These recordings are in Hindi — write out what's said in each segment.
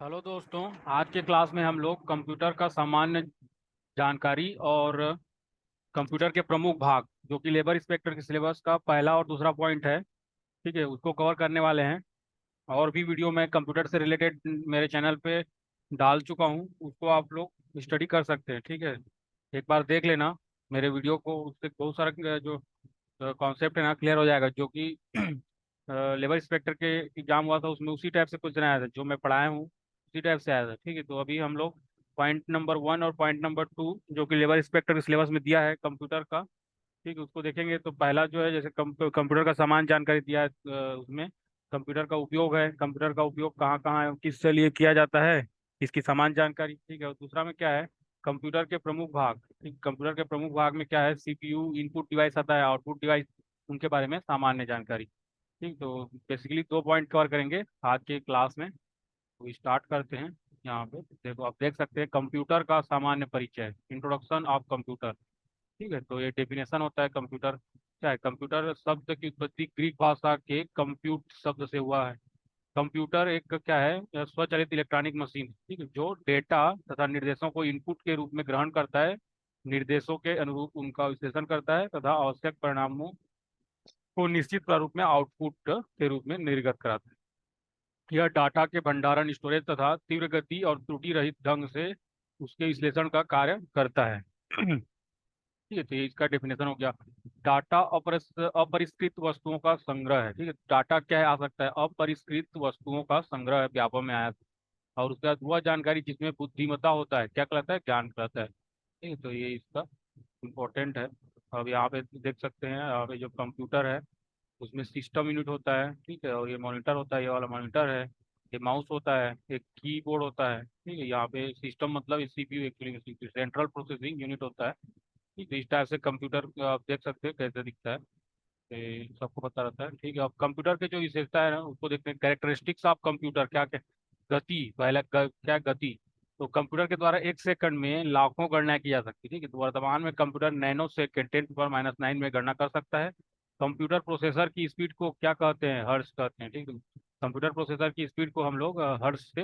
हेलो दोस्तों। आज के क्लास में हम लोग कंप्यूटर का सामान्य जानकारी और कंप्यूटर के प्रमुख भाग जो कि लेबर इंस्पेक्टर के सिलेबस का पहला और दूसरा पॉइंट है, ठीक है, उसको कवर करने वाले हैं। और भी वीडियो मैं कंप्यूटर से रिलेटेड मेरे चैनल पे डाल चुका हूँ, उसको आप लोग स्टडी कर सकते हैं, ठीक है। एक बार देख लेना मेरे वीडियो को, उससे बहुत सारा जो कॉन्सेप्ट है ना क्लियर हो जाएगा। जो कि लेबर इंस्पेक्टर के एग्जाम हुआ था उसमें उसी टाइप से क्वेश्चन आया था, जो मैं पढ़ाया हूँ उसी टाइप से आया था, ठीक है। तो अभी हम लोग पॉइंट नंबर 1 और पॉइंट नंबर 2 जो कि लेबर इंस्पेक्टर के सिलेबस में दिया है कंप्यूटर का, ठीक है, उसको देखेंगे। तो पहला जो है, जैसे कंप्यूटर का सामान जानकारी दिया है, उसमें कंप्यूटर का उपयोग है, कंप्यूटर का उपयोग कहाँ कहाँ है, किस लिए किया जाता है, इसकी सामान जानकारी, ठीक है। और दूसरा में क्या है, कंप्यूटर के प्रमुख भाग, ठीक, कंप्यूटर के प्रमुख भाग में क्या है, सीपीयू, इनपुट डिवाइस आता है, आउटपुट डिवाइस, उनके बारे में सामान्य जानकारी, ठीक। तो बेसिकली 2 पॉइंट कवर करेंगे आज के क्लास में। तो स्टार्ट करते हैं। यहाँ पे देखो, आप देख सकते हैं कंप्यूटर का सामान्य परिचय, इंट्रोडक्शन ऑफ कंप्यूटर, ठीक है। तो ये डेफिनेशन होता है कंप्यूटर क्या है। कंप्यूटर शब्द की उत्पत्ति ग्रीक भाषा के कंप्यूट शब्द से हुआ है। कंप्यूटर एक क्या है, स्वचालित इलेक्ट्रॉनिक मशीन, ठीक है, जो डेटा तथा निर्देशों को इनपुट के रूप में ग्रहण करता है, निर्देशों के अनुरूप उनका विश्लेषण करता है तथा आवश्यक परिणामों को निश्चित प्रारूप में आउटपुट के रूप में निर्गत कराता है। यह डाटा के भंडारण, स्टोरेज तथा तीव्र गति और त्रुटि रहित ढंग से उसके विश्लेषण का कार्य करता है। ठीक है, तो ये इसका डेफिनेशन हो गया। डाटा अपरिष्कृत वस्तुओं का संग्रह है, ठीक है। डाटा क्या है, आ सकता है अपरिष्कृत वस्तुओं का संग्रह है, व्यापक में आया। और उसके बाद वह जानकारी जिसमें बुद्धिमत्ता होता है, क्या कहलाता है, ज्ञान कहलाता है, ठीक है। तो ये इसका इम्पोर्टेंट है। अब यहाँ पे देख सकते हैं, यहाँ पे जो कंप्यूटर है उसमें सिस्टम यूनिट होता है, ठीक है, और ये मॉनिटर होता है, ये वाला मॉनिटर है, ये माउस होता है, एक कीबोर्ड होता है, ठीक है। यहाँ पे सिस्टम मतलब CPU, actually central processing unit होता है, ठीक है। इस टाइप से कंप्यूटर आप देख सकते हैं कैसे दिखता है, तो सबको पता रहता है, ठीक है। अब कंप्यूटर के जो विशेषता है ना उसको देखते हैं। कैरेक्टरिस्टिक्स ऑफ कंप्यूटर क्या क्या, गति, पहला क्या गति। तो कंप्यूटर के द्वारा 1 सेकंड में लाखों गणना की जा सकती है, ठीक है। तो वर्तमान में कंप्यूटर नैनो सेकंड 10⁻⁹ में गणना कर सकता है। कंप्यूटर प्रोसेसर की स्पीड को क्या कहते हैं, हर्ट्ज कहते हैं, ठीक है। कंप्यूटर प्रोसेसर की स्पीड को हम लोग हर्ट्ज से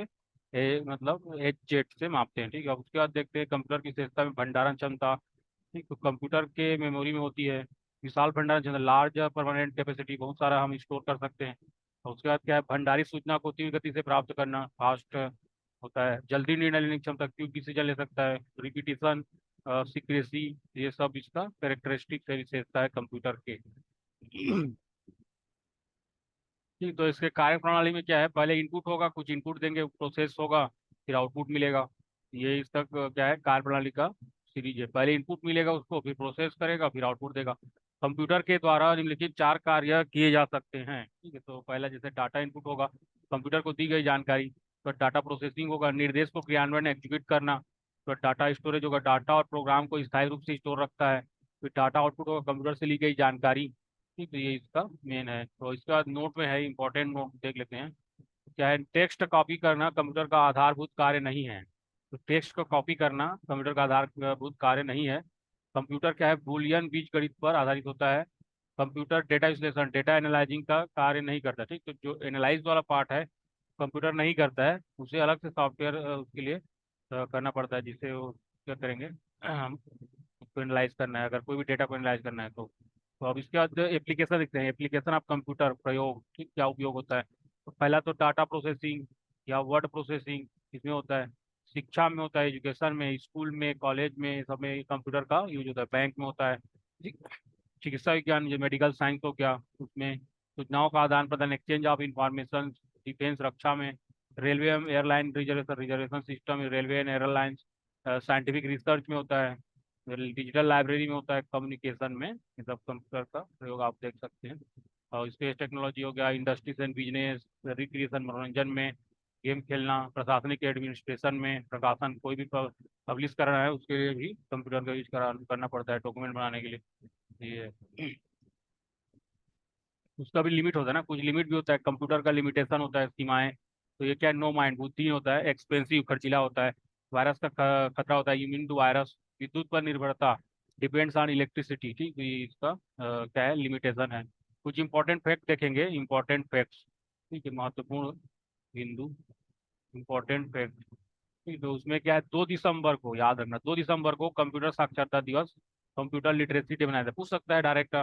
मतलब एच जेट से मापते हैं, ठीक है। अब उसके बाद देखते हैं कंप्यूटर की विशेषता में भंडारण क्षमता, ठीक। तो कंप्यूटर के मेमोरी में होती है विशाल भंडारण क्षमता, लार्ज परमानेंट कैपेसिटी, बहुत सारा हम स्टोर कर सकते हैं। और उसके बाद क्या है, भंडारित सूचना को तीव्र गति से प्राप्त करना, फास्ट होता है। जल्दी निर्णय लेने की क्षमता, क्विक डिसीजन ले सकता है। रिपीटिशन, सिक्रेसी, ये सब इसका कैरेक्टरिस्टिक है, विशेषता है कंप्यूटर के। ठीक, तो इसके कार्य प्रणाली में क्या है, पहले इनपुट होगा, कुछ इनपुट देंगे, प्रोसेस होगा, फिर आउटपुट मिलेगा। ये इस तक क्या है, कार्य प्रणाली का सीरीज है। पहले इनपुट मिलेगा उसको, फिर प्रोसेस करेगा, फिर आउटपुट देगा। कंप्यूटर के द्वारा निम्नलिखित 4 कार्य किए जा सकते हैं, ठीक है। तो पहला जैसे डाटा इनपुट होगा, कंप्यूटर को दी गई जानकारी। तो डाटा प्रोसेसिंग होगा, निर्देश को क्रियान्वयन एग्जीक्यूट करना। तो डाटा स्टोरेज होगा, डाटा और प्रोग्राम को स्थायी रूप से स्टोर रखता है। फिर डाटा आउटपुट होगा, कंप्यूटर से ली गई जानकारी, ठीक है। ये इसका मेन है। तो इसके बाद नोट में है, इंपॉर्टेंट नोट देख लेते हैं। क्या है, टेक्स्ट कॉपी करना कंप्यूटर का आधारभूत कार्य नहीं है। तो टेक्स्ट को कॉपी करना कंप्यूटर का आधारभूत कार्य नहीं है। कंप्यूटर क्या है, बूलियन बीजगणित पर आधारित होता है। कंप्यूटर डेटा विश्लेषण, डेटा एनालाइजिंग का कार्य नहीं करता, ठीक। तो जो एनालाइज वाला पार्ट है कंप्यूटर नहीं करता है, उसे अलग से सॉफ्टवेयर उसके लिए करना पड़ता है, जिससे वो क्या करेंगे, हम उसको एनालाइज करना है, अगर कोई भी डेटा को एनालाइज करना है तो अब इसके बाद एप्लीकेशन देखते हैं। एप्लीकेशन ऑफ कंप्यूटर, प्रयोग, ठीक, क्या उपयोग होता है। तो पहला तो डाटा प्रोसेसिंग या वर्ड प्रोसेसिंग इसमें होता है। शिक्षा में होता है, एजुकेशन में, स्कूल में, कॉलेज में, सब में कंप्यूटर का यूज होता है। बैंक में होता है। चिकित्सा विज्ञान, जो मेडिकल साइंस हो गया, उसमें सूचनाओं का आदान प्रदान, एक्सचेंज ऑफ इंफॉर्मेशन, डिफेंस, रक्षा में। Railway airline reservation, reservation system, railway and airlines. Scientific research में होता है। डिजिटल लाइब्रेरी में होता है, कम्युनिकेशन में, ये सब कंप्यूटर का प्रयोग आप देख सकते हैं। और स्पेस टेक्नोलॉजी हो गया, इंडस्ट्रीज एंड बिजनेस, रिक्रिएशन, मनोरंजन में, गेम खेलना, प्रशासनिक एडमिनिस्ट्रेशन में, प्रकाशन, कोई भी पब्लिश कर रहा है उसके लिए भी कंप्यूटर का यूज करना पड़ता है, डॉक्यूमेंट बनाने के लिए। ये उसका भी लिमिट होता है ना, कुछ लिमिट भी होता है, कंप्यूटर का लिमिटेशन होता है, सीमाएं। तो ये क्या है, नो माइंड, बुद्धिहीन होता है, एक्सपेंसिव, खर्चीला होता है। वायरस का खतरा होता है, इम्यून टू वायरस। विद्युत पर निर्भरता, डिपेंड्स ऑन इलेक्ट्रिसिटी, ठीक। तो ये इसका क्या है, लिमिटेशन है। कुछ इंपॉर्टेंट फैक्ट देखेंगे, इंपॉर्टेंट फैक्ट्स, ठीक है, महत्वपूर्ण बिंदु। Important fact. ठीक, तो उसमें क्या है, 2 दिसंबर को याद रखना, 2 दिसंबर को कंप्यूटर साक्षरता दिवस, कंप्यूटर लिटरेसी डे मनाया जाता है। पूछ सकता है डायरेक्ट,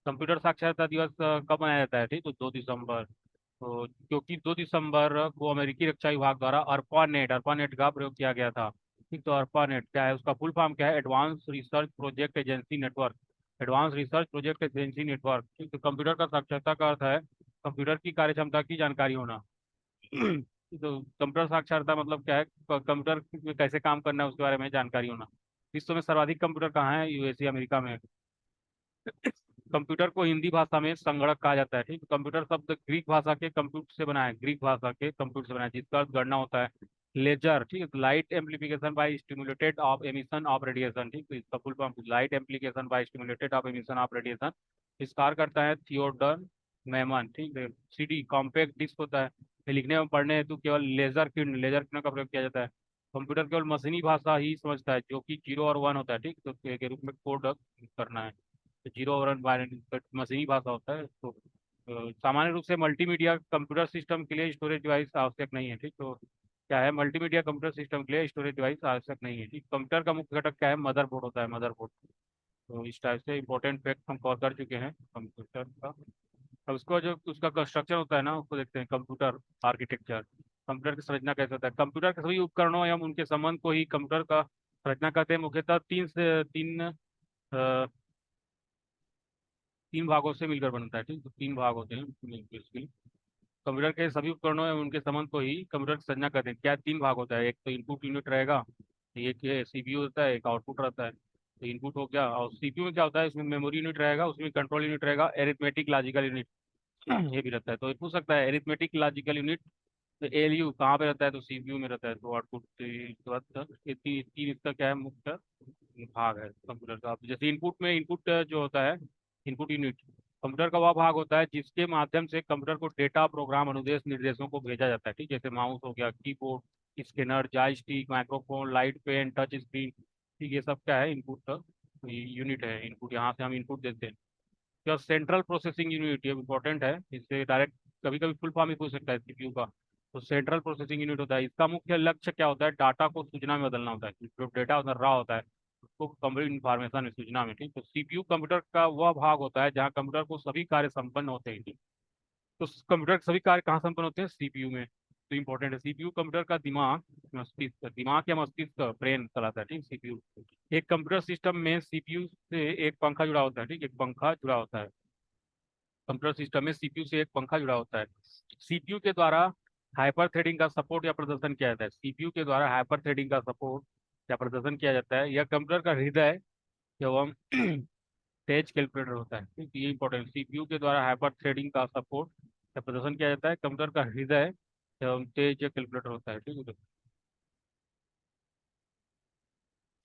कंप्यूटर साक्षरता दिवस कब मनाया जाता है? ठीक, तो 2 दिसंबर। तो क्योंकि 2 दिसंबर को अमेरिकी रक्षा विभाग द्वारा अर्पानेट का प्रयोग किया गया था। ठीक, तो अर्पानेट क्या है, उसका फुल फॉर्म क्या है? Advance research project agency network. Advance research project agency network. ठीक, तो कंप्यूटर का साक्षरता का अर्थ है कंप्यूटर की कार्यक्षमता की जानकारी होना। तो कंप्यूटर साक्षरता मतलब क्या है? कंप्यूटर में कैसे काम करना है उसके बारे में जानकारी होना। विश्व में सर्वाधिक कंप्यूटर कहाँ है? यूएसए, अमेरिका में। कंप्यूटर को हिंदी भाषा में संगणक कहा जाता है। ठीक, कंप्यूटर शब्द ग्रीक भाषा के कंप्यूट से बना है, ग्रीक भाषा के कंप्यूट से बना है, जिसका अर्थ गणना होता है। लेजर, ठीक है, light amplification by stimulated of emission of radiation. ठीक, तो इसका full form light amplification by stimulated of emission of radiation. विस्तार करता है थियोडर मैमन। ठीक है, सीडी कॉम्पैक्ट डिस्क होता है। ये लिखने में पढ़ने हेतु केवल लेजर किरण का प्रयोग किया जाता है। कंप्यूटर केवल मशीनी भाषा ही समझता है, जो कि 0 और 1 होता है। ठीक, तो के रूप में कोड करना है। तो 0 और 1 मशीनी भाषा होता है। तो सामान्य रूप से मल्टीमीडिया कंप्यूटर सिस्टम के लिए स्टोरेज डिवाइस आवश्यक नहीं है। ठीक, तो क्या है, मल्टीमीडिया कंप्यूटर सिस्टम के लिए स्टोरेज डिवाइस आवश्यक नहीं है। ठीक, कंप्यूटर का मुख्य घटक क्या है? मदरबोर्ड होता है, मदरबोर्ड। तो इस टाइप से इंपॉर्टेंट फैक्ट हम कवर कर चुके हैं कंप्यूटर का। अब उसको जो उसका कंस्ट्रक्शन होता है ना, उसको देखते हैं, कंप्यूटर आर्किटेक्चर। कंप्यूटर की संरचना कैसे होता है? कंप्यूटर के सभी उपकरणों एवं उनके संबंध को ही कंप्यूटर का संरचना कहते हैं। मुख्यतः तीन भागों से मिलकर बनता है। ठीक, तो 3 भाग होते हैं बेसिकली। कंप्यूटर के सभी उपकरणों एवं उनके संबंध को ही कंप्यूटर की संरचना कहते हैं। क्या 3 भाग होता है? एक तो इनपुट यूनिट रहेगा, एक सीपीयू होता है, एक आउटपुट रहता है। तो इनपुट हो गया, और सीपीयू में क्या होता है? इसमें मेमोरी यूनिट रहेगा, उसमें कंट्रोल यूनिट रहेगा, एरिथमेटिक लॉजिकल यूनिट ये भी रहता है। तो ये पूछ सकता है एरिथमेटिक लॉजिकल यूनिट, तो एलयू कहाँ पे रहता है? तो सीपीयू में रहता है। तो आउटपुट के बाद ये तीन इसका क्या है, मुख्य भाग है कंप्यूटर का। अब जैसे इनपुट में, इनपुट जो होता है, इनपुट यूनिट कंप्यूटर का वह भाग होता है जिसके माध्यम से कंप्यूटर को डेटा, प्रोग्राम, अनुदेश, निर्देशों को भेजा जाता है। ठीक, जैसे माउस हो गया, keyboard, scanner, joystick, microphone, light pen, touch screen. ठीक, ये सब क्या है? इनपुट यूनिट है। इनपुट, यहाँ से हम इनपुट देते हैं। क्या सेंट्रल प्रोसेसिंग यूनिट, ये इंपॉर्टेंट है, इससे डायरेक्ट कभी कभी फुल फॉर्म ही पूछ सकता है सीपीयू का। तो सेंट्रल प्रोसेसिंग यूनिट होता है, इसका मुख्य लक्ष्य क्या होता है? डाटा को सूचना में बदलना होता है। जो डेटा उधर रहा होता है उसको कंप्यूटर इंफॉर्मेशन में, सूचना में। ठीक, तो सीपीयू कंप्यूटर का वह भाग होता है जहाँ कंप्यूटर को सभी कार्य संपन्न होते हैं। ठीक, तो कंप्यूटर के सभी कार्य कहाँ संपन्न होते हैं? सीपीयू में। तो इंपॉर्टेंट है, सीपीयू कंप्यूटर का दिमाग, मस्तिष्क, दिमाग या मस्तिष्क, ब्रेन चलाता है। ठीक, सीपीयू। एक कंप्यूटर सिस्टम में सीपीयू से एक पंखा जुड़ा होता है। ठीक, एक पंखा जुड़ा होता है। कंप्यूटर सिस्टम में सीपीयू से एक पंखा जुड़ा होता है। सीपीयू के द्वारा हाइपर थ्रेडिंग का सपोर्ट या प्रदर्शन किया जाता है। सीपीयू के द्वारा हाइपर थ्रेडिंग का सपोर्ट या प्रदर्शन किया जाता है। यह कंप्यूटर का हृदय एवं तेज कैलकुलेटर होता है। ठीक, ये इंपॉर्टेंट, सीपीयू के द्वारा हाइपर थ्रेडिंग का सपोर्ट या प्रदर्शन किया जाता है। कंप्यूटर का हृदय एवं तेज कैलकुलेटर होता है। ठीक है,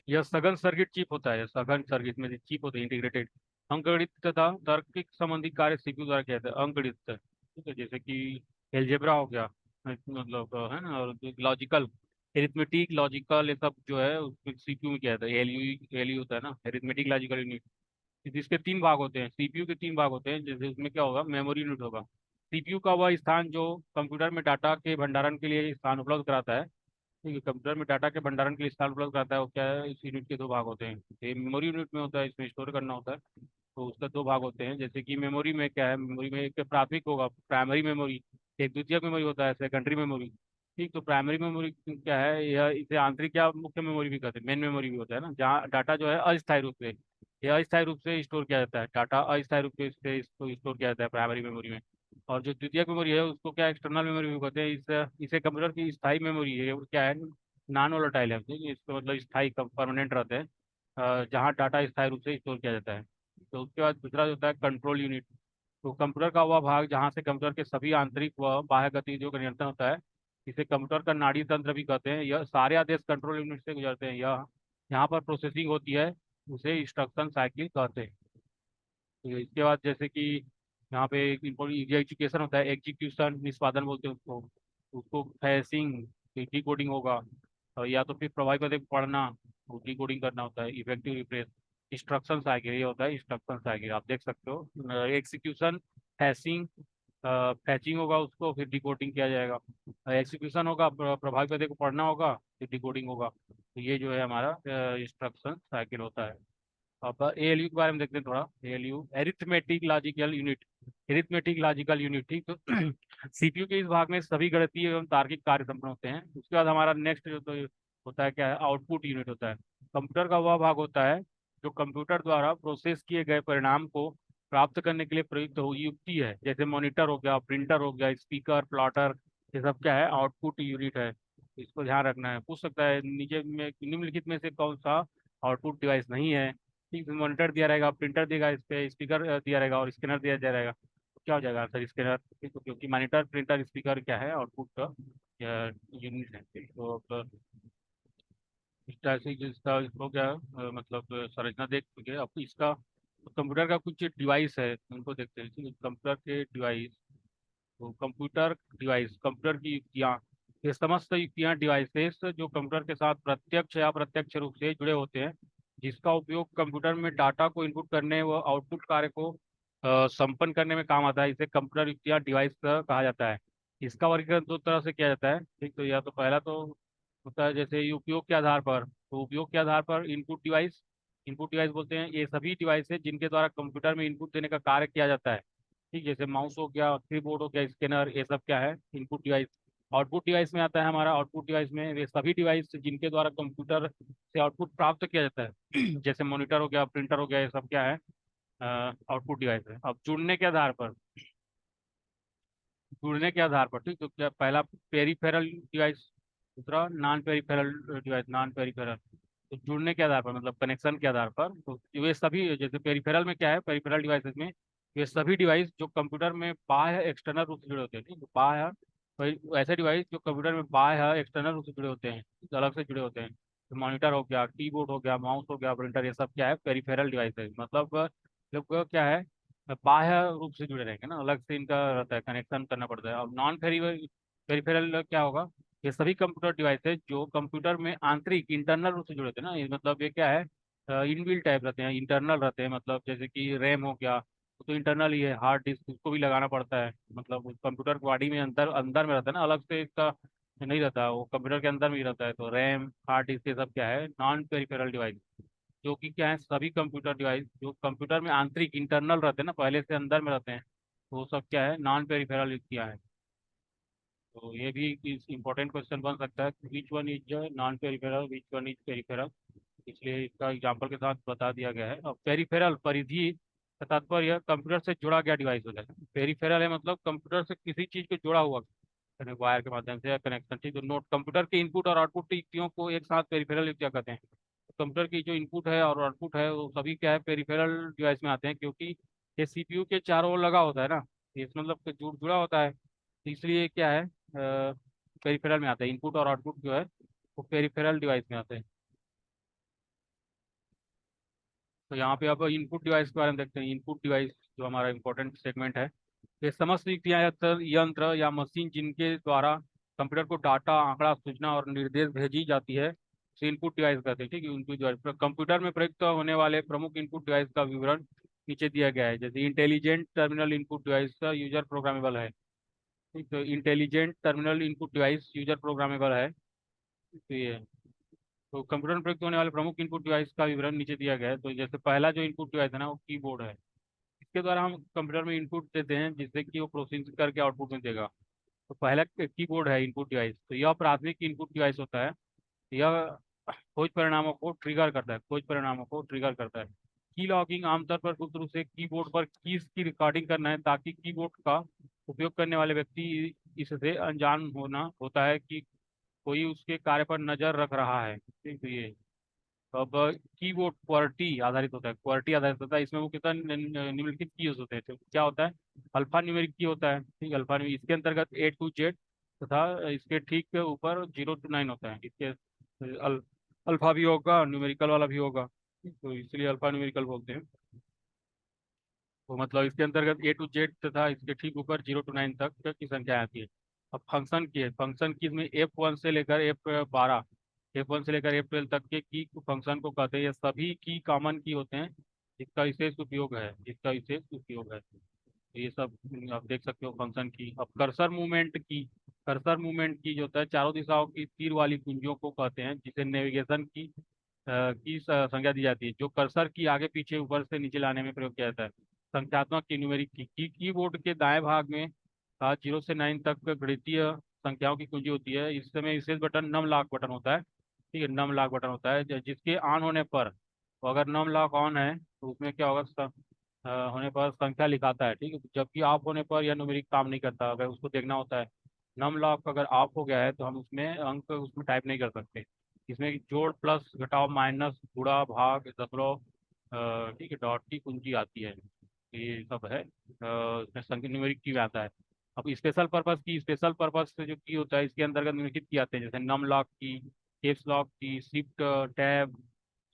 यह सघन सर्किट चिप होता है। सघन सर्किट में चिप होते हैं, इंटीग्रेटेड। अंकगणित तथा तार्किक संबंधी कार्य सीपीयू द्वारा किया जाता है। अंकगणित, ठीक है, जैसे कि एलजेब्रा हो गया, मतलब है ना, और लॉजिकल, एरिथमेटिक, लॉजिकल, ये सब जो है उसमें सीपीयू में किया जाता है। एलयू, एलयू होता है ना, एरिथमेटिक लॉजिकल यूनिट। इसके 3 भाग होते हैं, सीपीयू के 3 भाग होते हैं। जैसे उसमें क्या होगा? मेमोरी यूनिट होगा। सीपीयू का वह स्थान जो कंप्यूटर में डाटा के भंडारण के लिए स्थान उपलब्ध कराता है। ठीक है, कंप्यूटर में डाटा के भंडारण के लिए स्थान उपलब्ध कराता है। वो क्या है? इस यूनिट के 2 भाग होते हैं। ये मेमोरी यूनिट में होता है, इसमें स्टोर करना होता है। तो उसका 2 भाग होते हैं। जैसे कि मेमोरी में क्या है? मेमोरी में एक प्राथमिक होगा, प्राइमरी मेमोरी। एक द्वितीयक मेमोरी होता है, सेकेंडरी मेमोरी। ठीक, तो प्राइमरी मेमोरी क्या है? यह इसे आंतरिक या मुख्य मेमोरी भी कहते हैं, मेन मेमोरी भी होता है ना, जहाँ डाटा जो है अस्थायी रूप से, यह अस्थायी रूप से स्टोर किया जाता है। डाटा अस्थायी रूप से इसको स्टोर किया जाता है प्राइमरी मेमोरी में। और जो द्वितीयक मेमोरी है उसको क्या, एक्सटर्नल मेमोरी भी कहते हैं। इसे कंप्यूटर की स्थायी मेमोरी है, वो क्या है? नॉन वोलेटाइल है। ठीक है, इसको मतलब स्थायी, परमानेंट रहते हैं, जहाँ डाटा स्थायी रूप से स्टोर किया जाता है। तो उसके बाद दूसरा जो होता है कंट्रोल यूनिट। तो कंप्यूटर का वह भाग जहाँ से कंप्यूटर के सभी आंतरिक व बाह्य गतिविधियों का नियंत्रण होता है, इसे कंप्यूटर का नाड़ी तंत्र भी कहते हैं। यह सारे आदेश कंट्रोल यूनिट से गुजरते हैं। यह यहाँ पर प्रोसेसिंग होती है, उसे इंस्ट्रक्शन साइकिल कहते हैं। तो इसके बाद जैसे कि यहाँ पे एग्जीक्यूशन होता है, एग्जीक्यूशन निष्पादन बोलते हैं उसको। उसको फैसिंग, डिकोडिंग होगा, और या तो फिर प्रभावी पते को पढ़ना, डिकोडिंग करना होता है। इफेक्टिव रिप्लेस, इंस्ट्रक्शन साइकिल, ये होता है इंस्ट्रक्शन साइकिल, आप देख सकते हो। एग्जीक्यूशन, फैसिंग, फैचिंग होगा उसको, फिर डिकोडिंग किया जाएगा। एग्जीक्यूशन होगा, प्रभावी पते को पढ़ना होगा, फिर डिकोडिंग होगा। तो ये जो है हमारा इंस्ट्रक्शन साइकिल होता है। अब एएलयू के बारे में देखते हैं थोड़ा। ALU arithmetic logical unit. Arithmetic logical unit, ठीक। तो सीपीयू के इस भाग में सभी गणितीय एवं तार्किक कार्य संपन्न होते हैं। उसके बाद हमारा नेक्स्ट जो तो होता है क्या है, आउटपुट यूनिट होता है। कंप्यूटर का वह भाग होता है जो कंप्यूटर द्वारा प्रोसेस किए गए परिणाम को प्राप्त करने के लिए प्रयुक्त हो युक्ति है। जैसे मॉनिटर हो गया, प्रिंटर हो गया, स्पीकर, प्लॉटर, ये सब क्या है, आउटपुट यूनिट है। इसको ध्यान रखना है। पूछ सकता है नीचे में निम्नलिखित में से कौन सा आउटपुट डिवाइस नहीं है। ठीक, मॉनिटर दिया रहेगा, प्रिंटर देगा, इस पे स्पीकर दिया रहेगा और स्कैनर दिया रहेगा। तो क्या हो जाएगा आंसर, स्कैनर। ठीक, तो क्योंकि मॉनिटर, प्रिंटर, स्पीकर क्या है, आउटपुट का यूनिट है। ठीक, तो अब इस तरह से जिसका हो गया मतलब संरचना देख चुके हैं। अब इसका कंप्यूटर का कुछ डिवाइस है उनको देखते हैं। ठीक है, कंप्यूटर के डिवाइस। तो कंप्यूटर डिवाइस, कंप्यूटर की युक्तियाँ। ये समस्त युक्तियाँ डिवाइसेस जो कंप्यूटर के साथ प्रत्यक्ष या अप्रत्यक्ष रूप से जुड़े होते हैं, जिसका उपयोग कंप्यूटर में डाटा को इनपुट करने व आउटपुट कार्य को संपन्न करने में काम आता है, इसे कंप्यूटर युक्तियाँ डिवाइस कहा जाता है। इसका वर्गीकरण दो तरह से किया जाता है। ठीक, तो या तो पहला तो होता है जैसे उपयोग के आधार पर। तो उपयोग के आधार पर इनपुट डिवाइस, इनपुट डिवाइस बोलते हैं ये सभी डिवाइस है जिनके द्वारा कंप्यूटर में इनपुट देने का कार्य किया जाता है। ठीक, जैसे माउस हो गया, कीबोर्ड हो गया, स्कैनर, ये सब क्या है, इनपुट डिवाइस। आउटपुट डिवाइस में आता है हमारा, आउटपुट डिवाइस में वे सभी डिवाइस जिनके द्वारा कंप्यूटर से आउटपुट प्राप्त किया जाता है। जैसे मॉनिटर हो गया, प्रिंटर हो गया, ये सब क्या है, आउटपुट डिवाइस है। अब जुड़ने के आधार पर, जुड़ने के आधार पर, ठीक। तो क्या पहला पेरीफेरल डिवाइस, दूसरा non peripheral device, non peripheral. तो जुड़ने के आधार पर मतलब कनेक्शन के आधार पर, तो वे सभी जैसे पेरीफेरल में क्या है, पेरीफेरल डिवाइसेस में वे सभी डिवाइस जो कंप्यूटर में बाह्य एक्सटर्नल रूप से जुड़े होते हैं। ठीक है, बाह्य ऐसे डिवाइस जो कंप्यूटर में बाह्य एक्सटर्नल रूप से जुड़े होते हैं, अलग से जुड़े होते हैं। तो मॉनिटर हो गया, कीबोर्ड हो गया, माउस हो गया, प्रिंटर, ये सब क्या है, पेरीफेरल डिवाइस है। मतलब लोग क्या है, बाह्य रूप से जुड़े रहेंगे ना, अलग से इनका रहता है, कनेक्शन करना पड़ता है। अब नॉन पेरिफेरल क्या होगा, ये सभी कंप्यूटर डिवाइस है जो कंप्यूटर में आंतरिक इंटरनल रूप से जुड़े होते हैं ना। मतलब ये क्या है, इनबिल्ट टाइप रहते हैं, इंटरनल रहते हैं। मतलब जैसे कि रैम हो गया, वो तो इंटरनल ही है। हार्ड डिस्क उसको भी लगाना पड़ता है, मतलब कंप्यूटर बॉडी में अंदर अंदर में रहता है ना, अलग से इसका नहीं रहता, वो कंप्यूटर के अंदर में ही रहता है। तो रैम, हार्ड डिस्क, ये सब क्या है, नॉन पेरिफेरल डिवाइस। जो कि क्या है, सभी कंप्यूटर डिवाइस जो कंप्यूटर में आंतरिक इंटरनल रहते हैं ना, पहले से अंदर में रहते हैं, तो वो सब क्या है, नॉन पेरिफेरल युक्तियाँ है। तो ये भी इंपॉर्टेंट क्वेश्चन बन सकता है, which one is non peripheral, which one is peripheral. इसलिए इसका एग्जाम्पल के साथ बता दिया गया है। और पेरिफेरल, परिधि का तात्पर्य कंप्यूटर से जुड़ा गया डिवाइस हो जाता है। पेरिफेरल है मतलब कंप्यूटर से किसी चीज को जुड़ा हुआ, वायर के माध्यम से या कनेक्शन। ठीक, तो नोट, कंप्यूटर के इनपुट और आउटपुट युक्तियों को एक साथ पेरिफेरल युक्तियाँ कहते हैं। कंप्यूटर की जो इनपुट है और आउटपुट है वो सभी क्या है, पेरिफेरल डिवाइस में आते हैं, क्योंकि ये सीपीयू के चारों ओर लगा होता है ना, ये मतलब कि जुड़ा होता है। तो इसलिए क्या है, पेरिफेरल में आता है। इनपुट और आउटपुट जो है वो पेरिफेरल डिवाइस में आते हैं। तो यहाँ पे अब इनपुट डिवाइस के बारे में देखते हैं। इनपुट डिवाइस जो हमारा इंपॉर्टेंट सेगमेंट है, ये समस्त युक्तियाँ यंत्र यंत्र या मशीन जिनके द्वारा कंप्यूटर को डाटा, आंकड़ा, सूचना और निर्देश भेजी जाती है, से इनपुट डिवाइस कहते हैं। ठीक है, इनपुट डिवाइस कंप्यूटर में प्रयुक्त होने वाले प्रमुख इनपुट डिवाइस का विवरण नीचे दिया गया है। जैसे इंटेलिजेंट टर्मिनल इनपुट डिवाइस का यूजर प्रोग्रामेबल है। ठीक, तो intelligent terminal input device user programmable है। तो ये, तो कंप्यूटर में प्रयुक्त होने वाले प्रमुख इनपुट डिवाइस का विवरण नीचे दिया गया है। तो जैसे पहला जो इनपुट डिवाइस है ना, वो कीबोर्ड है। इसके द्वारा हम कंप्यूटर में इनपुट देते हैं जिससे कि वो प्रोसेसिंग करके आउटपुट में देगा। तो पहला कीबोर्ड है इनपुट डिवाइस। तो यह प्राथमिक इनपुट डिवाइस होता है। यह खोज परिणामों को ट्रिगर करता है, खोज परिणामों को ट्रिगर करता है। की लॉगिंग आमतौर पर गुप्त रूप से कीबोर्ड पर कीज की रिकॉर्डिंग करना है, ताकि कीबोर्ड का उपयोग करने वाले व्यक्ति इससे अनजान होना होता है कि कोई उसके कार्य पर नजर रख रहा है। ठीक है, ये तो अब कीबोर्ड क्वालिटी आधारित होता है, क्वालिटी आधारित होता है। इसमें वो कितना निम्नलिखित कीज होते हैं। तो क्या होता है, अल्फा न्यूमेरिक की होता है। ठीक, अल्फा न्यूमेरिक इसके अंतर्गत A to Z तथा इसके ठीक के ऊपर 0 to 9 होता है। इसके अल्फा भी होगा, न्यूमेरिकल वाला भी होगा, तो इसलिए अल्फा न्यूमेरिकल बोलते हैं। तो मतलब इसके अंतर्गत A to Z तथा इसके ठीक ऊपर 0 to 9 तक की संख्या आती है। अब फंक्शन की है, फंक्शन की इसमें F1 से लेकर F12, F1 से लेकर F12 तक के की फंक्शन को कहते हैं। ये सभी की कॉमन की होते हैं, जिसका विशेष उपयोग है, जिसका विशेष उपयोग है। ये सब आप देख सकते हो फंक्शन की। अब कर्सर मूवमेंट की जो होता है, चारों दिशाओं की तीर वाली कुंजियों को कहते हैं, जिसे नेविगेशन संज्ञा दी जाती है, जो कर्सर की आगे पीछे ऊपर से नीचे लाने में प्रयोग किया जाता है। संख्यात्मक की न्यूमेरिक कीबोर्ड के दाएं भाग में 0 से 9 तक गणितीय संख्याओं की कुंजी होती है। इस समय विशेष बटन नम लॉक बटन होता है। ठीक है, नम लॉक बटन होता है, जिसके ऑन होने पर, तो अगर नम लॉक ऑन है तो उसमें क्या होगा, होने पर संख्या लिखाता है। ठीक है, जबकि ऑफ होने पर यह न्यूमेरिक काम नहीं करता, अगर उसको देखना होता है। नम लॉक अगर ऑफ हो गया है तो हम उसमें अंक उसमें टाइप नहीं कर सकते। इसमें जोड़, प्लस, घटाव, माइनस, गुणा, भाग, दशमलव, ठीक है, डॉट की कुंजी आती है। ये सब है, इसमें संख्या न्यूमेरिक की आता है। अब स्पेशल पर्पस से जो की होता है, इसके अंतर्गत निम्नलिखित की आते हैं, जैसे नम लॉक की, कैप्स लॉक की, शिफ्ट टैब,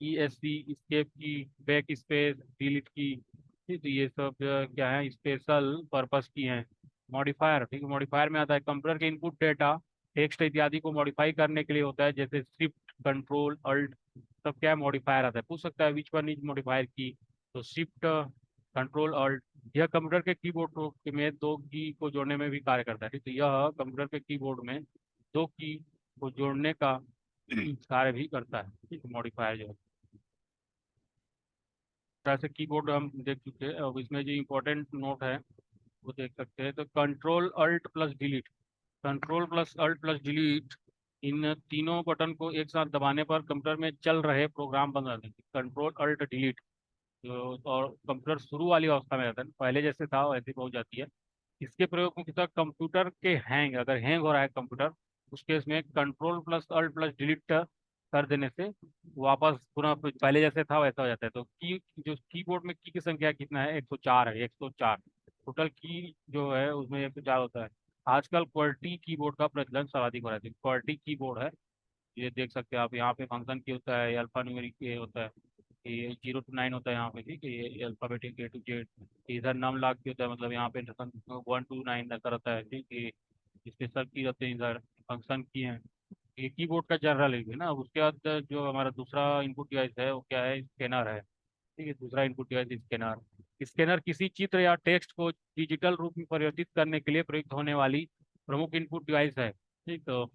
ESC स्केप की, बैक स्पेस, डिलीट की। ठीक है, ये सब क्या है, स्पेशल पर्पस की हैं। मॉडिफायर, ठीक है, मॉडिफायर में आता है कंप्यूटर के इनपुट डेटा, टेक्स्ट इत्यादि को मॉडिफाई करने के लिए होता है, जैसे शिफ्ट, कंट्रोल, अल्ट, सब क्या है, मॉडिफायर आता है। पूछ सकता है विच वन इज मॉडिफायर की, तो शिफ्ट, कंट्रोल, अल्ट। यह कंप्यूटर के कीबोर्ड में दो की को जोड़ने में भी कार्य करता है। ठीक है, तो यह कंप्यूटर के कीबोर्ड में दो की को जोड़ने का कार्य भी करता है। ठीक है, मॉडिफायर जो है, तरह से कीबोर्ड हम देख चुके हैं। अब इसमें जो इम्पोर्टेंट नोट है वो देख सकते हैं, तो control plus alt plus delete, इन तीनों बटन को एक साथ दबाने पर कंप्यूटर में चल रहे प्रोग्राम बंद कर देंगे। कंट्रोल अल्ट डिलीट, और कंप्यूटर शुरू वाली अवस्था में रहता है, पहले जैसे था वैसे पहुंच जाती है। इसके प्रयोग मुख्यतः कंप्यूटर के अगर हैंग हो रहा है कंप्यूटर, उस केस में control plus alt plus delete कर देने से वापस पुनः पहले जैसे था वैसा हो जाता है। तो जो कीबोर्ड में की संख्या कितना है, 104 है, 104 टोटल की जो है उसमें 104 होता है। आजकल क्वालिटी कीबोर्ड का प्रचलन सर्वाधिक हो रहा है। क्वालिटी कीबोर्ड है, ये देख सकते हैं आप, यहाँ पे फंक्शन की होता है, अल्फा न्यूमेरिक के होता है, ये 0 to 9 होता है यहाँ पे। ठीक है, ये अल्फाबेटिक A to Z। इधर नम लाग की होता है, मतलब यहाँ पे 1 to 9 ऐसा रहता है। ठीक है, स्पेशल की रहते हैं, इधर फंक्शन की है। ये कीबोर्ड का जनरल है ना। उसके बाद जो हमारा दूसरा इनपुट डिवाइस है वो क्या है, स्कैनर है। ठीक है, दूसरा इनपुट डिवाइस स्कैनर। स्कैनर किसी चित्र या टेक्स्ट को डिजिटल रूप में परिवर्तित करने के लिए प्रयुक्त होने वाली प्रमुख इनपुट डिवाइस है। ठीक, तो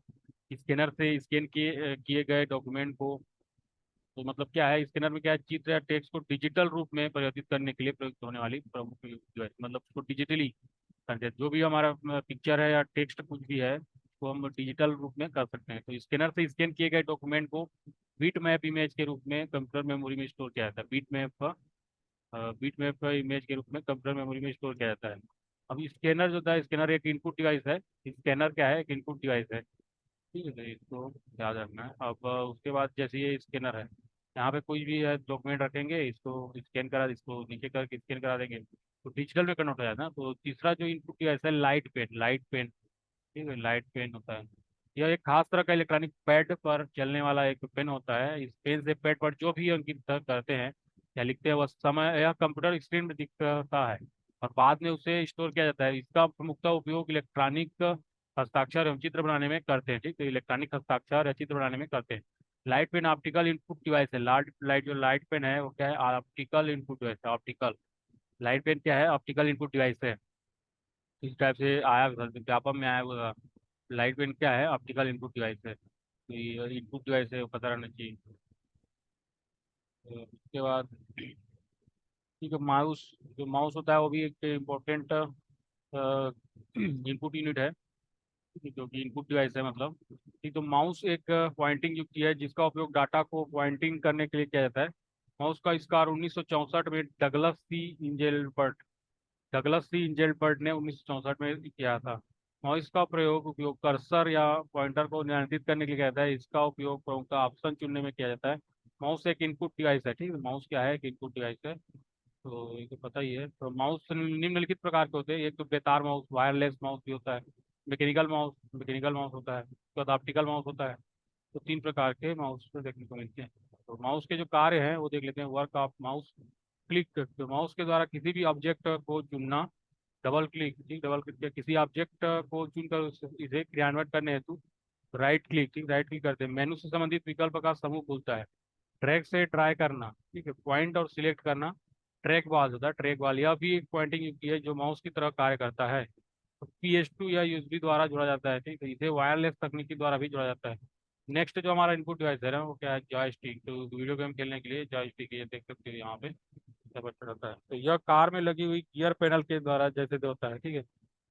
स्कैनर से स्कैन किए गए डॉक्यूमेंट को, तो मतलब क्या है, स्कैनर में क्या है, चित्र या टेक्स्ट को डिजिटल रूप में परिवर्तित करने के लिए प्रयुक्त होने वाली प्रमुख डिवाइस, मतलब उसको डिजिटली करते हैं। जो भी हमारा पिक्चर है या टेक्स्ट कुछ भी है, वो हम डिजिटल रूप में कर सकते हैं। तो स्कैनर से स्कैन किए गए डॉक्यूमेंट को बीट मैप इमेज के रूप में कंप्यूटर मेमोरी में स्टोर किया जाता है। बीट मैप इमेज के रूप में कंप्यूटर मेमोरी में स्टोर किया जाता है। अब स्कैनर जो होता है, स्कैनर एक इनपुट डिवाइस है। स्कैनर क्या है, एक इनपुट डिवाइस है। ठीक है, तो इसको याद रखना है। अब उसके बाद जैसे ये स्कैनर है, यहाँ पे कोई भी डॉक्यूमेंट रखेंगे, इसको स्कैन करा, इसको नीचे करके स्कैन करा देंगे तो डिजिटल में कन्वर्ट हो जाता है ना। तो तीसरा जो इनपुट डिवाइस है, लाइट पेन। ठीक है, लाइट पेन होता है। यह एक खास तरह का इलेक्ट्रॉनिक पैड पर चलने वाला एक पेन होता है। इस पेन से पैड पर जो भी अंकित करते हैं या लिखते हैं, वह समय यह कंप्यूटर स्क्रीन में दिखता है और बाद में उसे स्टोर किया जाता है। इसका प्रमुखतः उपयोग इलेक्ट्रॉनिक हस्ताक्षर एवं चित्र बनाने में करते हैं। ठीक है, इलेक्ट्रॉनिक हस्ताक्षर या चित्र बनाने में करते हैं। Light pen optical input device है। लाइट पेन है वो क्या है, ऑप्टिकल इनपुट डिवाइस है। ऑप्टिकल लाइट पेन क्या है, ऑप्टिकल इनपुट डिवाइस है। इस टाइप से आया विज्ञापन में आया हुआ। लाइट पेन क्या है, ऑप्टिकल इनपुट डिवाइस है। तो ये इनपुट डिवाइस है, वो पता रहना चाहिए। तो उसके बाद ठीक है, जो माउस होता है वो भी एक इम्पोर्टेंट इनपुट यूनिट है। ठीक है, जो कि इनपुट डिवाइस है मतलब। ठीक, तो माउस एक पॉइंटिंग युक्ति है जिसका उपयोग डाटा को पॉइंटिंग करने के लिए किया जाता है। माउस का आविष्कार 1964 में डगलस सी इंजेलबर्ट ने 1964 में किया था। माउस का उपयोग कर्सर या पॉइंटर को नियंत्रित करने के लिए किया जाता है। इसका उपयोग प्रमुखतः ऑप्शन चुनने में किया जाता है। माउस एक इनपुट डिवाइस है। ठीक है, माउस क्या है, एक इनपुट डिवाइस है। तो ये तो पता ही है। तो माउस निम्नलिखित प्रकार के होते हैं, एक तो बेतार माउस, वायरलेस माउस भी होता है, मैकेनिकल माउस होता है, उसके बाद ऑप्टिकल माउस होता है। तो 3 प्रकार के माउस देखने को मिलते हैं। तो माउस के जो कार्य हैं वो देख लेते हैं। वर्क ऑफ माउस, क्लिक, तो माउस के द्वारा किसी भी ऑब्जेक्ट को चुनना। डबल क्लिक किया किसी ऑब्जेक्ट को चुनकर इसे क्रियान्वित करने हेतु राइट क्लिक करते हैं। मेनू से संबंधित विकल्प का समूह खुलता है। ड्रैग से ट्राई करना, ठीक है, पॉइंट और सिलेक्ट करना, ट्रैक बॉल होता है, ट्रैक बॉल, यह भी एक पॉइंटिंग यूपी है जो माउस की तरह कार्य करता है। तो PS2 या यूएसबी द्वारा जुड़ा जाता है, ठीक है, इसे वायरलेस तकनीक द्वारा भी जुड़ा जाता है। नेक्स्ट जो हमारा इनपुट डिवाइस है ना, वो क्या है, जॉयस्टिक। तो वीडियो गेम खेलने के लिए जॉयस्टिक, ये देख सकते हो यहाँ पे सब अच्छा रहता है। तो यह कार में लगी हुई गियर पैनल के द्वारा जैसे से होता है, ठीक है।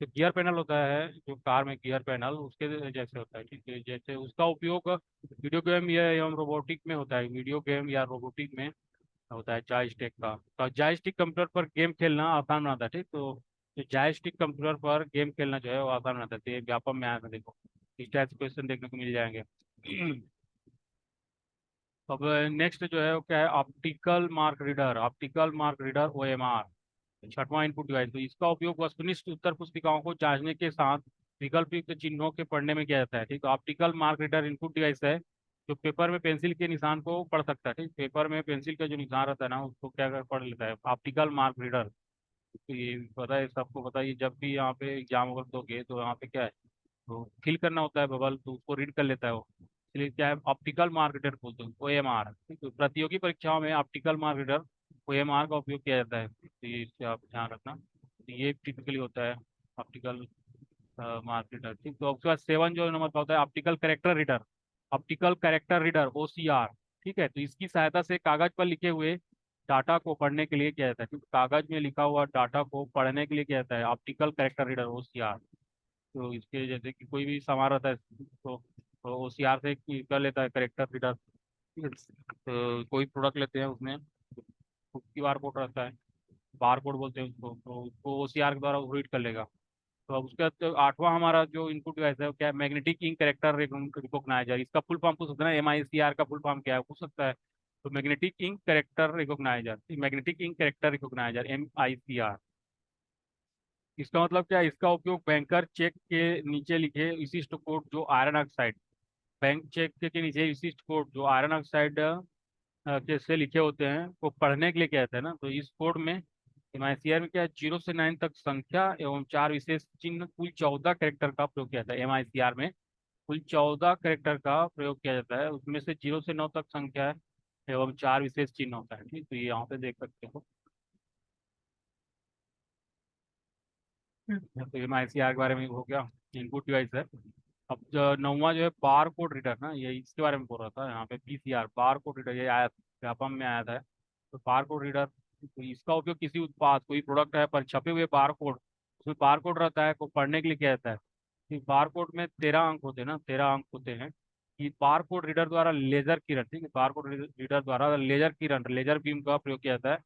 तो गियर पैनल होता है जो कार में गियर पैनल उसके जैसे होता है, ठीक है। जैसे उसका उपयोग वीडियो गेम या एवं रोबोटिक में होता है, वीडियो गेम या रोबोटिक में होता है जॉयस्टिक का। तो जॉयस्टिक कंप्यूटर पर गेम खेलना आसान बनाता है, ठीक। तो जॉयस्टिक कंप्यूटर पर गेम खेलना जो है वो आसान बनाता है। तो ये व्यापक में आया था, देखो इस टाइप से क्वेश्चन देखने को मिल जाएंगे। अब नेक्स्ट जो है वो क्या है, optical mark reader, optical mark reader OMR, छठवां इनपुट डिवाइस। तो इसका उपयोग वस्तुनिष्ठ उत्तर पुस्तिकाओं को जांचने के साथ विकल्पयुक्त चिन्हों के पढ़ने में किया जाता है, ठीक। Optical mark reader input device है जो पेपर में पेंसिल के निशान को पढ़ सकता है, ठीक। पेपर में पेंसिल का जो निशान रहता है ना उसको पढ़ लेता है ऑप्टिकल मार्क रीडर। तो ये पता है, सबको पता है, ये जब भी यहाँ पे एग्जाम वगैरह दोगे तो यहाँ पे क्या है, तो फिल करना होता है बबल, तो उसको रीड कर लेता है वो। इसलिए क्या है, ऑप्टिकल मार्क रीडर बोलते हैं, OMR, ठीक है। प्रतियोगी परीक्षाओं में ऑप्टिकल मार्क रीडर OMR का उपयोग किया जाता है, तो ये इससे आप ध्यान रखना। तो ये टिपिकली होता है ऑप्टिकल मार्क रीडर, ठीक। तो उसके बाद 7 जो नंबर का होता है optical character reader, optical character reader OCR, ठीक है। तो इसकी सहायता से कागज पर लिखे हुए डाटा को पढ़ने के लिए किया जाता है, क्योंकि कागज में लिखा हुआ डाटा को पढ़ने के लिए किया जाता है ऑप्टिकल कैरेक्टर रीडर OCR। तो इसके जैसे कि कोई भी सामान रहता है तो OCR से कर लेता है करेक्टर रीडर, ठीक है। तो कोई प्रोडक्ट लेते हैं उसमें QR कोड रहता है, बार कोड बोलते हैं उसको, तो उसको OCR के द्वारा रीड कर लेगा। तो अब उसके बाद तो आठवां हमारा जो इनपुट डिवाइस है वो क्या है, मैग्नेटिक इंक करेक्टर रिकॉग्नाइजर। इसका फुल फॉर्म पूछ सकते हैं ना, MICR का फुल फॉर्म क्या है पूछ सकता है। तो magnetic ink character recognizer, magnetic ink character recognizer MICR। इसका मतलब क्या है, इसका उपयोग बैंकर चेक के नीचे लिखे विशिष्ट कोड जो आयरन ऑक्साइड, बैंक चेक के नीचे विशिष्ट कोड जो आयरन ऑक्साइड के से लिखे होते हैं को पढ़ने के लिए क्या जाता है ना। तो इस कोड में MICR में क्या है, 0 से 9 तक संख्या एवं 4 विशेष चिन्ह, कुल 14 कैरेक्टर का प्रयोग किया जाता है। MICR में कुल 14 कैरेक्टर का प्रयोग किया जाता है, उसमें से 0 से 9 तक संख्या है एवं 4 विशेष चिन्ह होता है, ठीक। तो ये यहाँ पे देख सकते हो। तो MICR के बारे में हो गया, इनपुट डिवाइस है। अब जो नौवां जो है बार कोड रीडर ना, ये इसके बारे में बोल रहा था यहाँ पे, PCR बार कोड रीडर, ये आया व्यापम में आया था। तो बार कोड रीडर, तो इसका उपयोग किसी उत्पाद, कोई प्रोडक्ट है पर छपे हुए बार कोड, उसमें बार कोड रहता है, को पढ़ने के लिए किया जाता है। कि बार कोड में 13 अंक होते हैं ना, 13 अंक होते हैं। कि बार कोड रीडर द्वारा लेजर किरण, ठीक है, बार कोड रीडर द्वारा लेजर किरण, लेजर बीम का प्रयोग किया जाता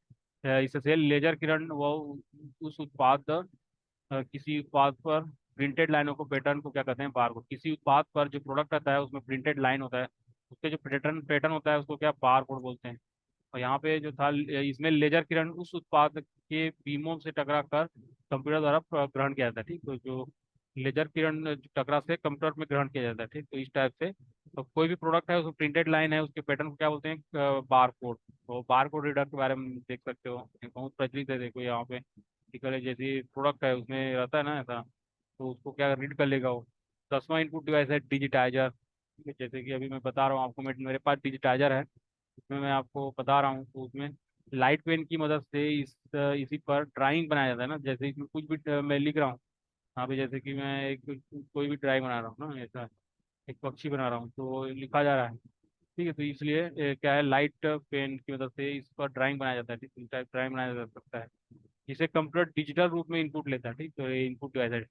है। इससे लेजर किरण वो उस उत्पाद किसी उत्पाद पर प्रिंटेड लाइनों को, पैटर्न को क्या कहते हैं, बार कोड। किसी उत्पाद पर जो प्रोडक्ट आता है उसमें प्रिंटेड लाइन होता है, उसके जो पैटर्न पैटर्न होता है उसको क्या बार कोड बोलते हैं। और यहाँ पे जो था इसमें लेजर किरण उस उत्पाद के बीमों से टकरा कर कंप्यूटर द्वारा ग्रहण किया जाता है, ठीक। तो जो लेजर किरण टकरा से कंप्यूटर में ग्रहण किया जाता है, ठीक। तो इस टाइप से तो कोई भी प्रोडक्ट है उसमें प्रिंटेड लाइन है, उसके पैटर्न को क्या बोलते हैं, बार कोड। तो बार कोड रीडर के बारे में देख सकते हो, बहुत प्रचलित है, देखो यहाँ पे ठीक है। जैसे प्रोडक्ट है उसमें रहता है ना ऐसा, तो उसको क्या रीड कर लेगा वो। 10वां इनपुट डिवाइस है डिजिटाइजर, ठीक है। जैसे कि अभी मैं बता रहा हूँ आपको, मेरे पास डिजिटाइजर है, उसमें मैं आपको बता रहा हूँ। तो उसमें लाइट पेन की मदद से इसी पर ड्राइंग बनाया जाता है ना। जैसे इसमें कुछ भी मैं लिख रहा हूँ यहाँ पे, जैसे कि मैं एक कोई भी ड्राइंग बना रहा हूँ ना, ऐसा एक पक्षी बना रहा हूँ तो लिखा जा रहा है, ठीक है। तो इसलिए क्या है, लाइट पेन की मदद से इस पर ड्राइंग बनाया जाता है, ठीक, टाइप ड्राइंग बनाया जा सकता है, जिसे कंप्यूटर डिजिटल रूप में इनपुट लेता है, ठीक। तो ये इनपुट डिवाइस है।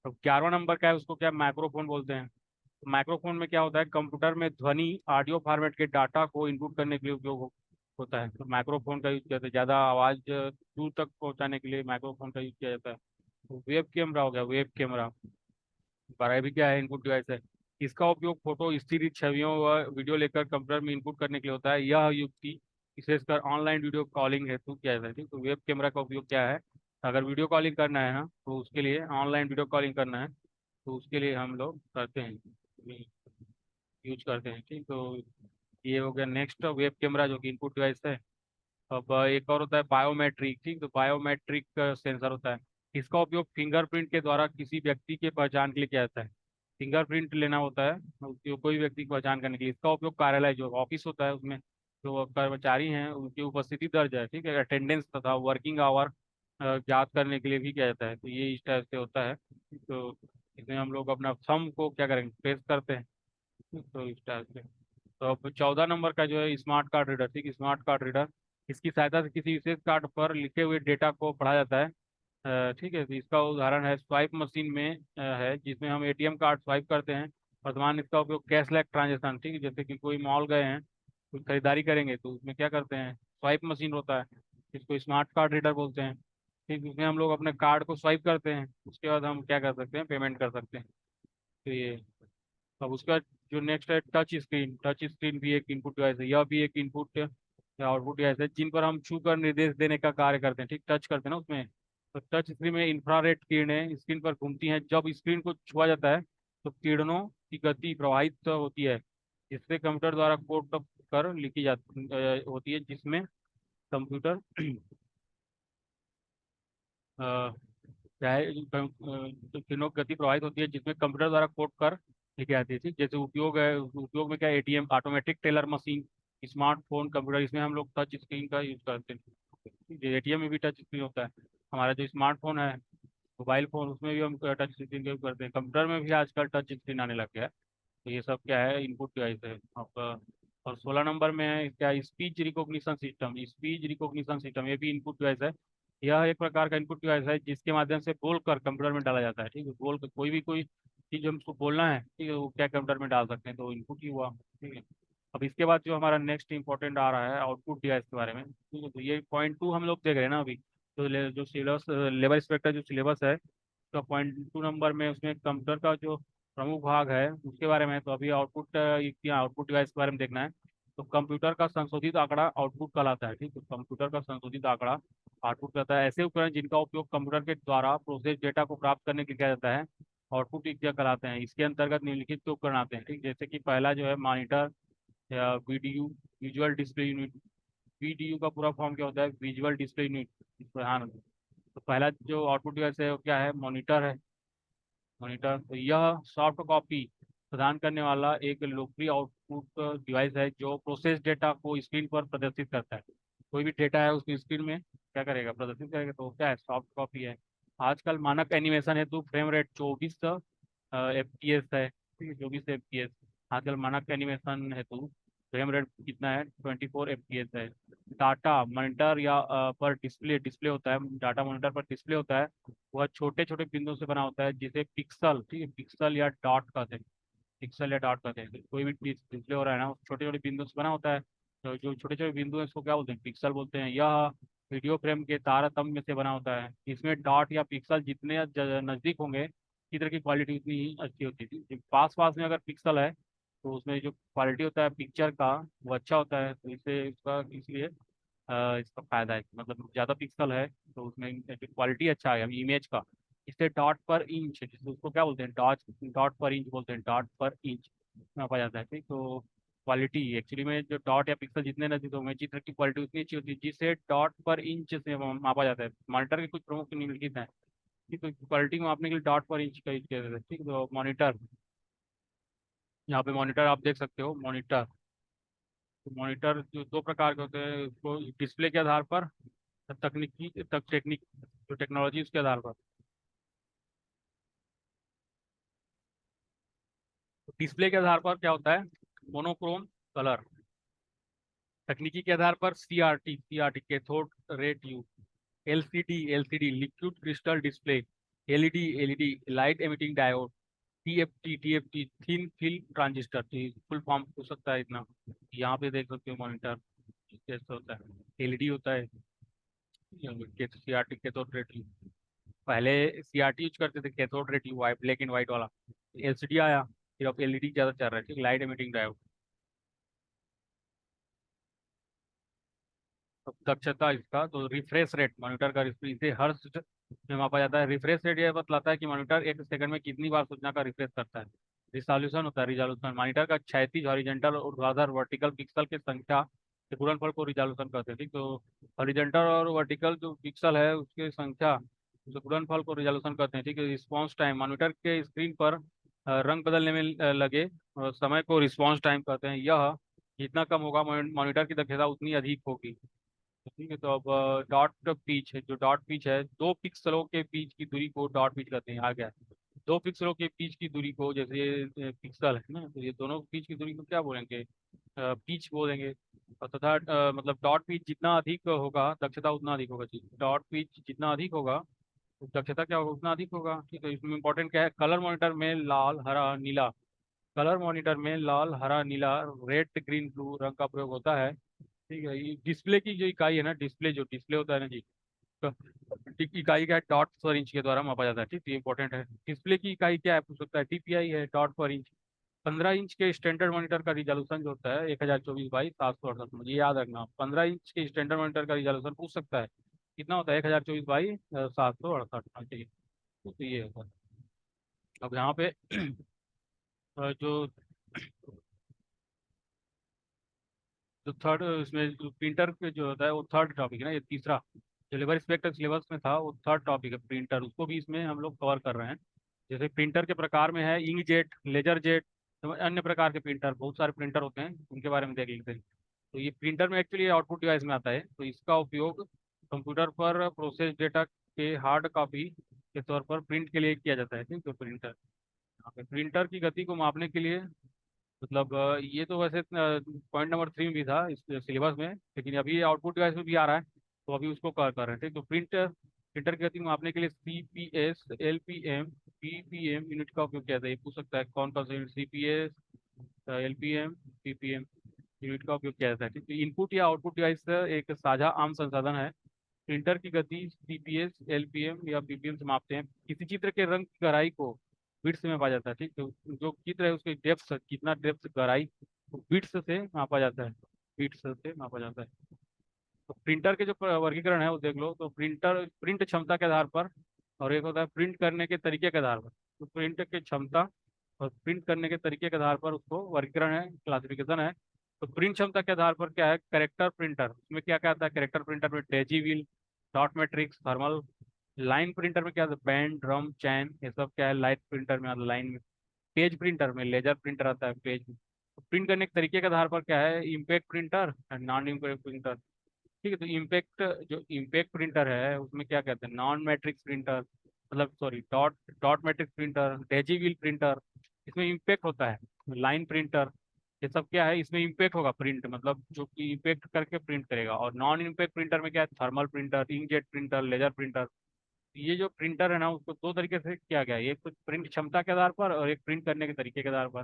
तो 11वां नंबर का है, उसको क्या माइक्रोफोन बोलते हैं। तो माइक्रोफोन में क्या होता है, कंप्यूटर में ध्वनि ऑडियो फॉर्मेट के डाटा को इनपुट करने के लिए उपयोग होता है। तो माइक्रोफोन का यूज किया जाता है, ज़्यादा आवाज़ दूर तक पहुंचाने के लिए माइक्रोफोन का यूज किया जाता है। तो वेब कैमरा हो गया, वेब कैमरा बड़ा भी क्या है, इनपुट डिवाइस है। इसका उपयोग फोटो, स्थिर छवियों व वीडियो लेकर कंप्यूटर में इनपुट करने के लिए होता है। यह युक्ति विशेषकर ऑनलाइन वीडियो कॉलिंग हेतु किया जाता है, ठीक। तो वेब कैमरा का उपयोग क्या है, अगर वीडियो कॉलिंग करना है ना, तो उसके लिए ऑनलाइन वीडियो कॉलिंग करना है तो उसके लिए हम लोग करते हैं, यूज करते हैं, ठीक। तो ये हो गया नेक्स्ट वेब कैमरा जो कि इनपुट डिवाइस है। अब एक और होता है बायोमेट्रिक, ठीक। तो बायोमेट्रिक सेंसर होता है। इसका उपयोग फिंगरप्रिंट के द्वारा किसी व्यक्ति के पहचान के लिए किया जाता है। फिंगरप्रिंट लेना होता है कोई व्यक्ति की पहचान करने के लिए। इसका उपयोग कार्यालय जो ऑफिस होता है उसमें जो कर्मचारी हैं उनकी उपस्थिति दर्ज है, ठीक है, अटेंडेंस तथा वर्किंग आवर ज्ञात करने के लिए भी किया जाता है। तो ये इस टाइप से होता है। तो इसमें हम लोग अपना सम को क्या करेंगे, पेश करते हैं। तो इस टाइप से। तो अब 14 नंबर का जो है स्मार्ट कार्ड रीडर, ठीक, स्मार्ट कार्ड रीडर, इसकी सहायता से किसी विशेष कार्ड पर लिखे हुए डेटा को पढ़ा जाता है। ठीक है, तो इसका उदाहरण है स्वाइप मशीन में है, जिसमें हम एटीएम कार्ड स्वाइप करते हैं। वर्तमान इसका उपयोग कैशलेस ट्रांजेक्शन, ठीक है, जैसे कि कोई मॉल गए हैं, कोई खरीदारी करेंगे तो उसमें क्या करते हैं, स्वाइप मशीन होता है, इसको स्मार्ट कार्ड रीडर बोलते हैं। ठीक, उसमें हम लोग अपने कार्ड को स्वाइप करते हैं, उसके बाद हम क्या कर सकते हैं, पेमेंट कर सकते हैं। तो ये, अब उसका जो नेक्स्ट है टच स्क्रीन। टच स्क्रीन भी एक इनपुट डिवाइस है, यह भी एक इनपुट या आउटपुट डिवाइस है, जिन पर हम छू कर निर्देश देने का कार्य करते हैं। ठीक, टच करते हैं ना उसमें। तो टच स्क्रीन में इंफ्रारेड किरणें स्क्रीन पर घूमती हैं, जब स्क्रीन को छुआ जाता है तो किरणों की गति प्रवाहित होती है, जिससे कंप्यूटर द्वारा कोड कर लिखी जाती होती है, जिसमें कंप्यूटर क्या है, किरणों की गति प्रभावित होती है, जिसमें कंप्यूटर द्वारा कोड कर लिखी जाती है। ठीक, जैसे उपयोग है, उपयोग में क्या, ATM, automatic teller machine, smartphone, computer, इसमें हम लोग टच स्क्रीन का यूज करते हैं। एटीएम में भी टच स्क्रीन होता है। हमारा जो स्मार्टफोन है, मोबाइल फोन, उसमें भी हम टच स्क्रीन का यूज करते हैं। कंप्यूटर में भी आजकल टच स्क्रीन आने लग गया है। तो ये सब क्या है, इनपुट डिवाइस है आपका। और 16 नंबर में है क्या, speech recognition system. Speech recognition system ये भी इनपुट डिवाइस है। यह एक प्रकार का इनपुट डिवाइस है जिसके माध्यम से बोलकर कंप्यूटर में डाला जाता है। ठीक है, बोल कर कोई चीज हमको बोलना है, ठीक है, वो क्या कंप्यूटर में डाल सकते हैं, तो इनपुट ही हुआ। ठीक है। अब इसके बाद जो हमारा नेक्स्ट इंपॉर्टेंट आ रहा है आउटपुट डिवाइस के बारे में, ठीक है, तो ये पॉइंट 2 हम लोग देख रहे हैं ना अभी। तो जो सिलेबस, लेबर इंस्पेक्टर जो सिलेबस है, उसका पॉइंट 2 नंबर में उसमें कंप्यूटर का जो प्रमुख भाग है उसके बारे में है। तो अभी आउटपुट, आउटपुट डिवाइस के बारे में देखना है। तो कंप्यूटर का संशोधित आंकड़ा आउटपुट कहलाता है। ठीक है, कंप्यूटर का संशोधित आंकड़ा आउटपुट कहता है। ऐसे उपकरण जिनका उपयोग कंप्यूटर के द्वारा प्रोसेस डेटा को प्राप्त करने के लिए किया जाता है, आउटपुट क्या कहलाते हैं। इसके अंतर्गत निम्नलिखित के उपकरण आते हैं। ठीक, जैसे कि पहला जो है मॉनिटर या VDU, visual display unit. VDU का पूरा फॉर्म क्या होता है, विजुअल डिस्प्ले यूनिट। ध्यान रखो। तो पहला जो आउटपुट डिवाइस है वो क्या है, मॉनिटर है। मॉनिटर, तो यह सॉफ्ट कॉपी प्रदान करने वाला एक लोकप्रिय आउटपुट डिवाइस है जो प्रोसेस डेटा को स्क्रीन पर प्रदर्शित करता है। कोई भी डेटा है उसकी स्क्रीन में क्या करेगा, प्रदर्शित करेगा, तो क्या है, सॉफ्ट कॉपी है। आजकल मानक एनिमेशन हेतु फ्रेम रेट 24 FPS है। ठीक है, 24 FPS आजकल मानक एनिमेशन हेतु फ्रेम रेट कितना है, 24 FPS है। डाटा मॉनिटर या पर डिस्प्ले डिस्प्ले होता है, डाटा मॉनिटर पर डिस्प्ले होता है। वह छोटे छोटे बिंदुओं से बना होता है जिसे पिक्सल, ठीक है, पिक्सल या डॉट कहते हैं। पिक्सल या डॉट कहते हैं। कोई भी डिस्प्ले हो रहा है ना, छोटे छोटे बिंदु से बना होता है। तो जो छोटे छोटे बिंदु हैं उसको क्या बोलते हैं, पिक्सल बोलते हैं। यह वीडियो फ्रेम के तारतम्य से बना होता है। इसमें डॉट या पिक्सल जितने नजदीक होंगे चित्र की क्वालिटी उतनी ही अच्छी होती है। जब पास पास में अगर पिक्सल है तो उसमें जो क्वालिटी होता है पिक्चर का वो अच्छा होता है। तो इससे इसका इसलिए इसका फायदा है कि मतलब ज़्यादा पिक्सल है तो उसमें क्वालिटी अच्छा है इमेज का। इससे डॉट पर इंच, जिसको उसको क्या बोलते हैं, डॉट डॉट पर इंच बोलते हैं, डॉट पर इंच मापा जाता है। ठीक, तो क्वालिटी एक्चुअली में जो डॉट या पिक्सल जितने नजदीक होंगे चित्र की क्वालिटी उतनी अच्छी होती है, जिसे डॉट पर इंच से मापा जाता है। मॉनिटर के कुछ प्रमुख निम्नलिखित हैं। ठीक, तो क्वालिटी को मापने के लिए डॉट पर इंच का यूज किया जाता है। ठीक, तो मॉनिटर, यहाँ पे मॉनिटर आप देख सकते हो, मॉनिटर। तो मॉनिटर जो दो प्रकार के होते हैं, उसको डिस्प्ले के आधार पर, तकनीकी तक टेक्निक जो टेक्नोलॉजी उसके आधार पर। डिस्प्ले के आधार पर क्या होता है, मोनोक्रोम कलर। तकनीकी के आधार पर CRT cathode ray tube. LCD liquid crystal display. LED light emitting diode. TFT thin film transistor. Full form हो सकता है इतना। यहाँ पे देख सकते हो मॉनिटर कैसे होता है। एलईडी होता है, सीआरटी कैथोड रे ट्यूब। पहले सीआरटी यूज करते थे, cathode ray tube black and white वाला। एलसीडी आया, फिर अब एलईडी ज्यादा चल रहा है। ठीक, लाइट एमिटिंग डायोड। अब दक्षता इसका, तो रिफ्रेश रेट मॉनिटर का, इसे हर्ट्ज में मापा जाता है। रिफ्रेश रेट यह बतलाता है कि मॉनिटर 1 सेकंड में कितनी बार सूचना का रिफ्रेश करता है। रिसोल्यूशन होता है, रिजोल्यूशन मॉनिटर का क्षैतिज, हॉरिजॉन्टल और ऊर्ध्वाधर वर्टिकल पिक्सल की संख्या के गुणनफल को रिजोल्यूशन कहते हैं। ठीक, तो हॉरिजॉन्टल और वर्टिकल जो पिक्सल है उसकी संख्या, उस गुणनफल को रिजोल्यूशन कहते हैं। ठीक है, रिस्पॉन्स टाइम मॉनिटर के स्क्रीन पर रंग बदलने में लगे समय को रिस्पॉन्स टाइम कहते हैं। यह जितना कम होगा मॉनिटर की दक्षता उतनी अधिक होगी। तो ठीक है, तो अब डॉट पिच है, जो डॉट पिच है, 2 पिक्सलों के बीच की दूरी को डॉट पिच कहते हैं। आ गया, 2 पिक्सलों के बीच की दूरी को, जैसे ये पिक्सल है ना, तो ये दोनों बीच की दूरी को क्या बोलेंगे, पिच बोलेंगे। और तथा मतलब डॉट पिच जितना अधिक होगा दक्षता उतना अधिक होगा जी। डॉट पिच जितना अधिक होगा तो दक्षता क्या होगा, उतना अधिक होगा। ठीक है, इसमें इंपॉर्टेंट क्या है, कलर मॉनिटर में लाल हरा नीला, कलर मॉनिटर में लाल हरा नीला रेड ग्रीन ब्लू रंग का प्रयोग होता है। ठीक है, ये डिस्प्ले की जो इकाई है ना, डिस्प्ले जो डिस्प्ले होता है ना जी, तो इकाई क्या है, डॉट पर इंच के द्वारा मापा जाता है। ठीक है, ये इंपॉर्टेंट है। डिस्प्ले की इकाई क्या है पूछ सकता है, डीपीआई है, डॉट पर इंच। 15 इंच के स्टैंडर्ड मॉनिटर का रिजोल्यूशन जो होता है 1024 बाई 768, मुझे याद रखना, 15 इंच के स्टैंडर्ड मॉनिटर का रिजोल्यूशन पूछ सकता है कितना होता है, 1024 बाई 768। हाँ, ठीक है, तो ये होता है। अब यहाँ पे जो जो थर्ड इसमें जो प्रिंटर पे जो होता है वो थर्ड टॉपिक है ना, ये तीसरा जो लेबर इंस्पेक्टर सिलेबस में था वो थर्ड टॉपिक है प्रिंटर, उसको भी इसमें हम लोग कवर कर रहे हैं। जैसे प्रिंटर के प्रकार में है इंक जेट, लेजर जेट, तो अन्य प्रकार के प्रिंटर, बहुत सारे प्रिंटर होते हैं, उनके बारे में देख लेते हैं। तो ये प्रिंटर में एक्चुअली आउटपुट डिवाइस में आता है, तो इसका उपयोग कंप्यूटर पर प्रोसेस डेटा के हार्ड कॉपी के तौर पर प्रिंट के लिए किया जाता है। ठीक है, प्रिंटर, यहाँ पे प्रिंटर की गति को मापने के लिए, मतलब ये तो वैसे पॉइंट नंबर 3 में भी था इस सिलेबस में, लेकिन अभी आउटपुट डिवाइस में भी आ रहा है, तो अभी उसको कवर कर रहे हैं। ठीक, तो प्रिंटर की गति को मापने के लिए CPS, LPM, PPM यूनिट का उपयोग किया जाता है। ये पूछ सकता है कौन कौन सा unit, CPS, LPM, PPM unit का उपयोग किया जाता है। ठीक है, इनपुट या आउटपुट डिवाइस एक साझा आम संसाधन है। प्रिंटर की गति CPS, LPM या PPM से मापते हैं। किसी चित्र के रंग की गहराई को बिट्स में मापा जाता है। ठीक, तो जो चित्र है उसकी डेप्थ, कितना डेप्थ गहराई, बिट्स से मापा जाता है, बिट्स से मापा जाता है। तो प्रिंटर के जो वर्गीकरण है वो देख लो, तो प्रिंटर प्रिंट क्षमता के आधार पर, और एक होता है प्रिंट करने के तरीके के आधार पर। तो प्रिंट की क्षमता और प्रिंट करने के तरीके के आधार पर उसको वर्गीकरण है, क्लासिफिकेशन है। तो प्रिंट क्षमता के आधार पर क्या है, करेक्टर प्रिंटर, उसमें क्या क्या आता है, करेक्टर प्रिंटर में Daisy wheel, dot matrix, thermal. Line printer में क्या आता है, बैंड, ड्रम, चैन, ये सब क्या है, लाइट प्रिंटर में आता है, लाइन में। पेज प्रिंटर में लेजर प्रिंटर आता है, पेज में। तो प्रिंट करने के तरीके के आधार पर क्या है, impact printer, non impact printer. ठीक है, तो इम्पैक्ट, जो इम्पैक्ट प्रिंटर है उसमें क्या कहते हैं, नॉन मैट्रिक्स प्रिंटर, मतलब sorry dot dot matrix printer, Daisy wheel printer, इसमें इम्पैक्ट होता है। लाइन प्रिंटर, ये सब क्या है, इसमें इम्पैक्ट होगा, प्रिंट मतलब जो कि इम्पैक्ट करके प्रिंट करेगा। और नॉन इम्पैक्ट प्रिंटर में क्या है, thermal printer, inkjet printer, laser printer. ये जो प्रिंटर है ना उसको दो तरीके से किया गया है, एक तो प्रिंट क्षमता के आधार पर और एक प्रिंट करने के तरीके के आधार पर।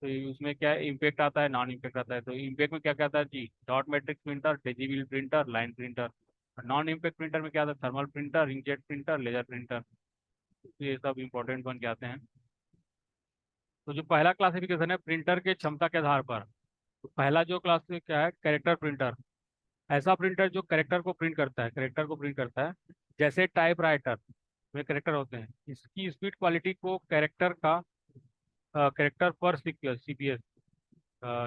तो ये उसमें क्या है, इम्पैक्ट आता है, नॉन इम्पैक्ट आता है। तो इम्पैक्ट में क्या क्या आता है जी, dot matrix printer, digital printer, line printer. Non impact printer में क्या आता है, thermal printer, inkjet printer, laser printer. तो ये सब इंपॉर्टेंट बन के आते हैं। तो जो पहला क्लासिफिकेशन है प्रिंटर के क्षमता के आधार पर, तो पहला जो क्लास क्या है, कैरेक्टर प्रिंटर। ऐसा प्रिंटर जो कैरेक्टर को प्रिंट करता है, कैरेक्टर को प्रिंट करता है, जैसे टाइप राइटर में कैरेक्टर होते हैं। इसकी स्पीड क्वालिटी को कैरेक्टर का कैरेक्टर पर CPS,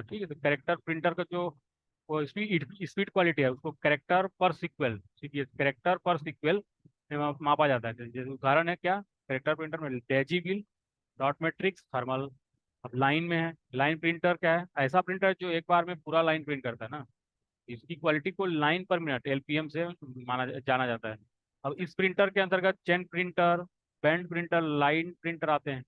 ठीक है, तो कैरेक्टर प्रिंटर का जो वो स्पीड स्पीड क्वालिटी है उसको कैरेक्टर पर सीक्वल, CPS, कैरेक्टर पर सीक्वल में मापा जाता है। जैसे उदाहरण है क्या, कैरेक्टर प्रिंटर में Daisy wheel, dot matrix, thermal. अब लाइन में है, लाइन प्रिंटर क्या है, ऐसा प्रिंटर जो एक बार में पूरा लाइन प्रिंट करता है ना, इसकी क्वालिटी को लाइन पर मिनट, LPM से माना जाना जाता है। अब इस प्रिंटर के अंतर्गत chain printer, band printer, line printer आते हैं।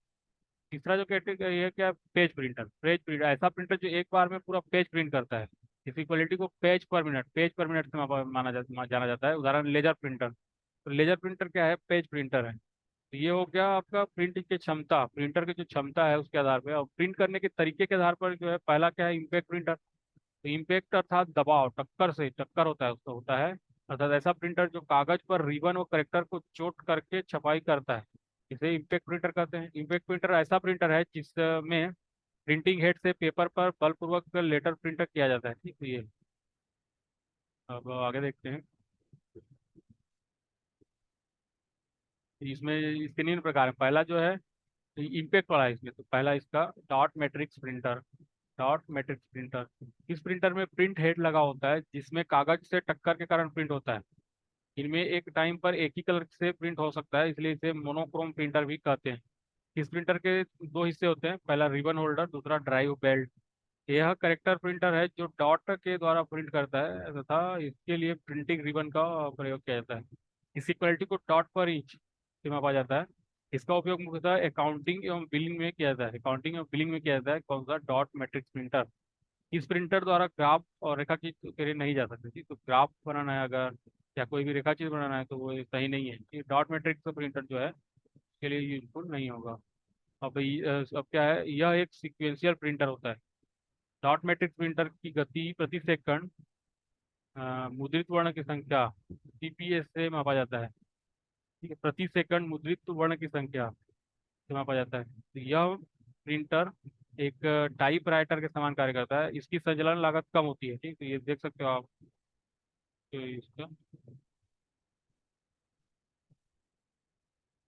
तीसरा जो कैटेगरी है क्या, पेज प्रिंटर, ऐसा प्रिंटर जो एक बार में पूरा पेज प्रिंट करता है। इसकी क्वालिटी को पेज पर मिनट से जाना जाता है। उदाहरण लेजर प्रिंटर, तो लेजर प्रिंटर क्या है, पेज प्रिंटर है। तो ये हो गया आपका प्रिंट की क्षमता, प्रिंटर की जो क्षमता है उसके आधार पर। और प्रिंट करने के तरीके के आधार पर जो है, पहला क्या है, इम्पैक्ट प्रिंटर। तो इम्पैक्ट अर्थात दबाव, टक्कर से, टक्कर होता है उसका, होता है अर्थात ऐसा प्रिंटर जो कागज पर रिबन और करेक्टर को चोट करके छपाई करता है, इसे इम्पैक्ट प्रिंटर कहते हैं। इम्पैक्ट प्रिंटर ऐसा प्रिंटर है जिसमें प्रिंटिंग हेड से पेपर पर बलपूर्वक लेटर प्रिंटर किया जाता है। ठीक है, ये अब आगे देखते हैं। इसमें इसके 3 प्रकार हैं। पहला जो है इम्पैक्ट वाला है इसमें, तो पहला इसका dot matrix printer, dot matrix printer. इस प्रिंटर में प्रिंट हेड लगा होता है जिसमें कागज से टक्कर के कारण प्रिंट होता है। इनमें एक टाइम पर एक ही कलर से प्रिंट हो सकता है, इसलिए इसे मोनोक्रोम प्रिंटर भी कहते हैं। इस प्रिंटर के 2 हिस्से होते हैं, पहला रिबन होल्डर, दूसरा ड्राइव बेल्ट। यह करेक्टर प्रिंटर है जो डॉट के द्वारा प्रिंट करता है तथा इसके लिए प्रिंटिंग रिबन का प्रयोग किया जाता है। इसी क्वालिटी को डॉट पर इंच से मापा जाता है। इसका उपयोग मुख्यतः अकाउंटिंग एवं बिलिंग में किया जाता है। अकाउंटिंग एवं बिलिंग में किया जाता है कौन सा? Dot matrix printer. इस प्रिंटर द्वारा ग्राफ और रेखाचित्र करे नहीं जा सकते जी। तो ग्राफ बनाना है अगर या कोई भी रेखाचित्र बनाना है तो वो सही नहीं है। ये डॉट मैट्रिक्स प्रिंटर जो है उसके लिए यूजफुल नहीं होगा। अब क्या है, यह एक सीक्वेंशियल प्रिंटर होता है। डॉट मैट्रिक्स प्रिंटर की गति प्रति सेकंड मुद्रित वर्ण की संख्या सीपीएस से मापा जाता है। ठीक है, प्रति सेकंड मुद्रित वर्ण की संख्या से मापा जाता है। तो यह प्रिंटर एक टाइप राइटर के समान कार्य करता है। इसकी संचालन लागत कम होती है। ठीक, तो ये देख सकते हो आप। तो इसका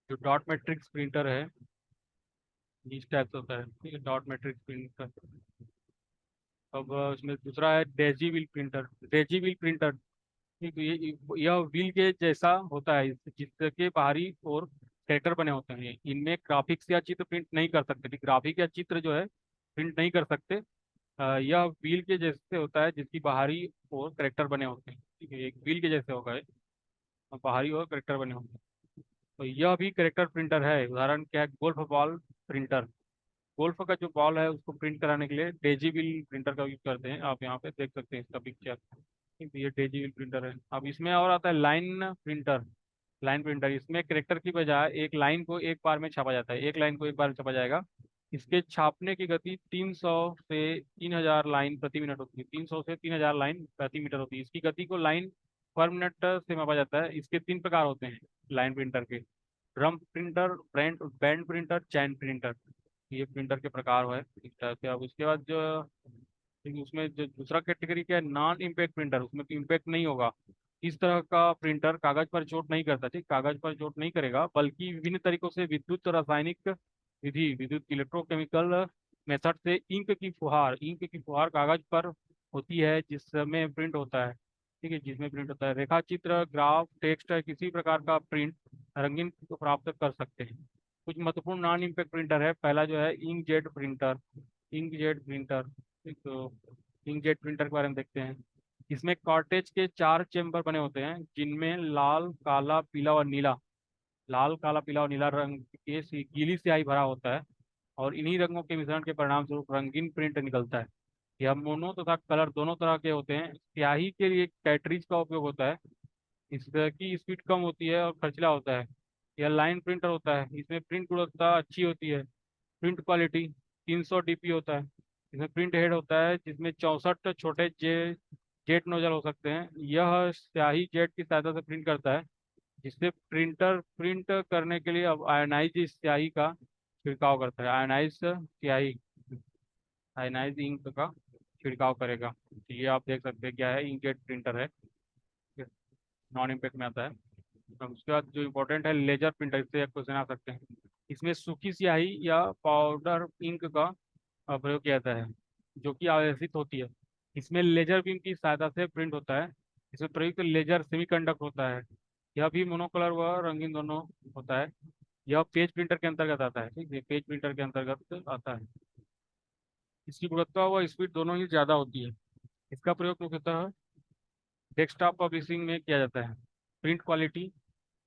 जो डॉट मैट्रिक्स प्रिंटर है इस टाइप से होता है। ठीक है, डॉट मैट्रिक्स प्रिंटर। अब इसमें दूसरा है Daisy wheel printer. Daisy wheel printer, ठीक है, यह व्हील के जैसा होता है जिसके बाहरी और कैरेक्टर बने होते हैं। इनमें ग्राफिक्स या चित्र प्रिंट नहीं कर सकते। ठीक, ग्राफिक या चित्र जो है प्रिंट नहीं कर सकते। यह व्हील के जैसे होता है जिसकी बाहरी और करेक्टर बने होते हैं। ठीक है, एक व्हील के जैसे होगा ये, और बाहरी और करेक्टर बने होते हैं। तो यह भी करेक्टर प्रिंटर है। उदाहरण क्या है? Golf ball printer. गोल्फ का जो बॉल है उसको प्रिंट कराने के लिए डेजीविल प्रिंटर का यूज करते हैं। आप यहाँ पे देख सकते हैं इसका पिक्चर। ठीक है, ये डेजीविल प्रिंटर है। अब इसमें और आता है लाइन प्रिंटर। लाइन प्रिंटर, इसमें करेक्टर की बजाय एक लाइन को एक बार में छापा जाता है। एक लाइन को एक बार में छापा जाएगा। इसके छापने की गति 300 से 3000 लाइन प्रति मिनट होती है। 300 से 3000 लाइन प्रति मीटर होती है। इसकी गति को लाइन पर मिनट से मापा जाता है। इसके तीन प्रकार होते हैं लाइन प्रिंटर के: drum printer, band band printer, chain printer. ये प्रिंटर के प्रकार है इस तरह से। अब उसके बाद जो उसमें जो दूसरा कैटेगरी क्या है, नॉन इम्पैक्ट प्रिंटर। उसमें इम्पैक्ट नहीं होगा। इस तरह का प्रिंटर कागज पर चोट नहीं करता। ठीक, कागज पर चोट नहीं करेगा बल्कि विभिन्न तरीकों से विद्युत रासायनिक विधि, विद्युत इलेक्ट्रोकेमिकल मेथड से इंक की फुहार कागज पर होती है जिसमें प्रिंट होता है। ठीक है, जिसमें प्रिंट होता है। रेखा चित्र, ग्राफ, टेक्स्ट किसी प्रकार का प्रिंट रंगीन को प्राप्त कर सकते हैं। कुछ महत्वपूर्ण नॉन इम्पैक्ट प्रिंटर है। पहला जो है इंकजेट प्रिंटर। इंकजेट प्रिंटर, ठीक, तो इंकजेट प्रिंटर के बारे में देखते हैं। इसमें कार्टेज के 4 चेम्बर बने होते हैं जिनमें लाल, काला, पीला और नीला, लाल, काला, पीला और नीला रंग के गीली स्याही भरा होता है। और इन्हीं रंगों के मिश्रण के परिणाम स्वरूप रंगीन प्रिंट निकलता है। यह मोनो तथा कलर दोनों तरह के होते हैं। स्याही के लिए कैटरीज का उपयोग होता है। इसकी स्पीड कम होती है और खर्चीला होता है। यह लाइन प्रिंटर होता है। इसमें प्रिंट गुणवत्ता अच्छी होती है। प्रिंट क्वालिटी 300 डीपी होता है। इसमें प्रिंट हेड होता है जिसमें 64 छोटे जेट नोजल हो सकते हैं। यह स्याही जेट की सहायता से प्रिंट करता है जिससे प्रिंटर प्रिंट करने के लिए अब आयोनाइज स्याही का छिड़काव करता है। आयोनाइज स्याही, आयोनाइज इंक का छिड़काव करेगा। तो ये आप देख सकते हैं क्या है, इंकजेट प्रिंटर है। नॉन इम्पैक्ट में आता है। अब उसके बाद जो इम्पोर्टेंट है लेजर प्रिंटर, इससे क्वेश्चन आ सकते हैं। इसमें सूखी स्याही या पाउडर इंक का प्रयोग किया जाता है जो कि आवेशित होती है। इसमें लेजर बीम की सहायता से प्रिंट होता है। इसमें प्रयुक्त लेजर सेमीकंडक्ट होता है। यह भी मोनोकलर व रंगीन दोनों होता है। यह पेज प्रिंटर के अंतर्गत आता है। ठीक है, पेज प्रिंटर के अंतर्गत आता है। इसकी गुणवत्ता व स्पीड दोनों ही ज़्यादा होती है। इसका प्रयोग मुख्यतः डेस्कटॉप पब्लिशिंग में किया जाता है। प्रिंट क्वालिटी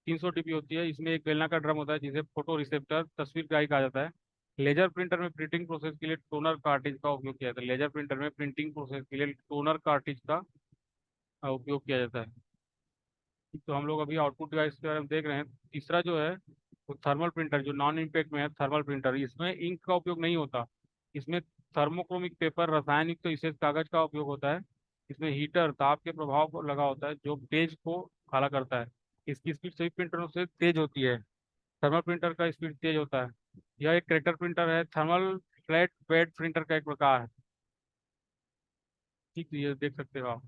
300 डीपी होती है। इसमें एक बेलनाकार ड्रम होता है जिसे फोटो रिसेप्टर तस्वीर ग्राही कहा जाता है। लेजर प्रिंटर में प्रिंटिंग प्रोसेस के लिए टोनर कार्ट्रिज का उपयोग किया जाता है। लेजर प्रिंटर में प्रिंटिंग प्रोसेस के लिए टोनर कार्ट्रिज का उपयोग किया जाता है। तो हम लोग अभी आउटपुट डिवाइस के बारे में देख रहे हैं। तीसरा जो है वो थर्मल प्रिंटर, जो नॉन इम्पैक्ट में है। थर्मल प्रिंटर, इसमें इंक का उपयोग नहीं होता। इसमें थर्मोक्रोमिक पेपर, रासायनिक तो विशेष कागज का उपयोग होता है। इसमें हीटर, ताप के प्रभाव को लगा होता है जो पेज को काला करता है। इसकी स्पीड सभी प्रिंटरों से तेज होती है। थर्मल प्रिंटर का स्पीड तेज होता है। यह एक करेक्टर प्रिंटर है। थर्मल फ्लैट बेड प्रिंटर का एक प्रकार है। ठीक है, ये देख सकते हो आप।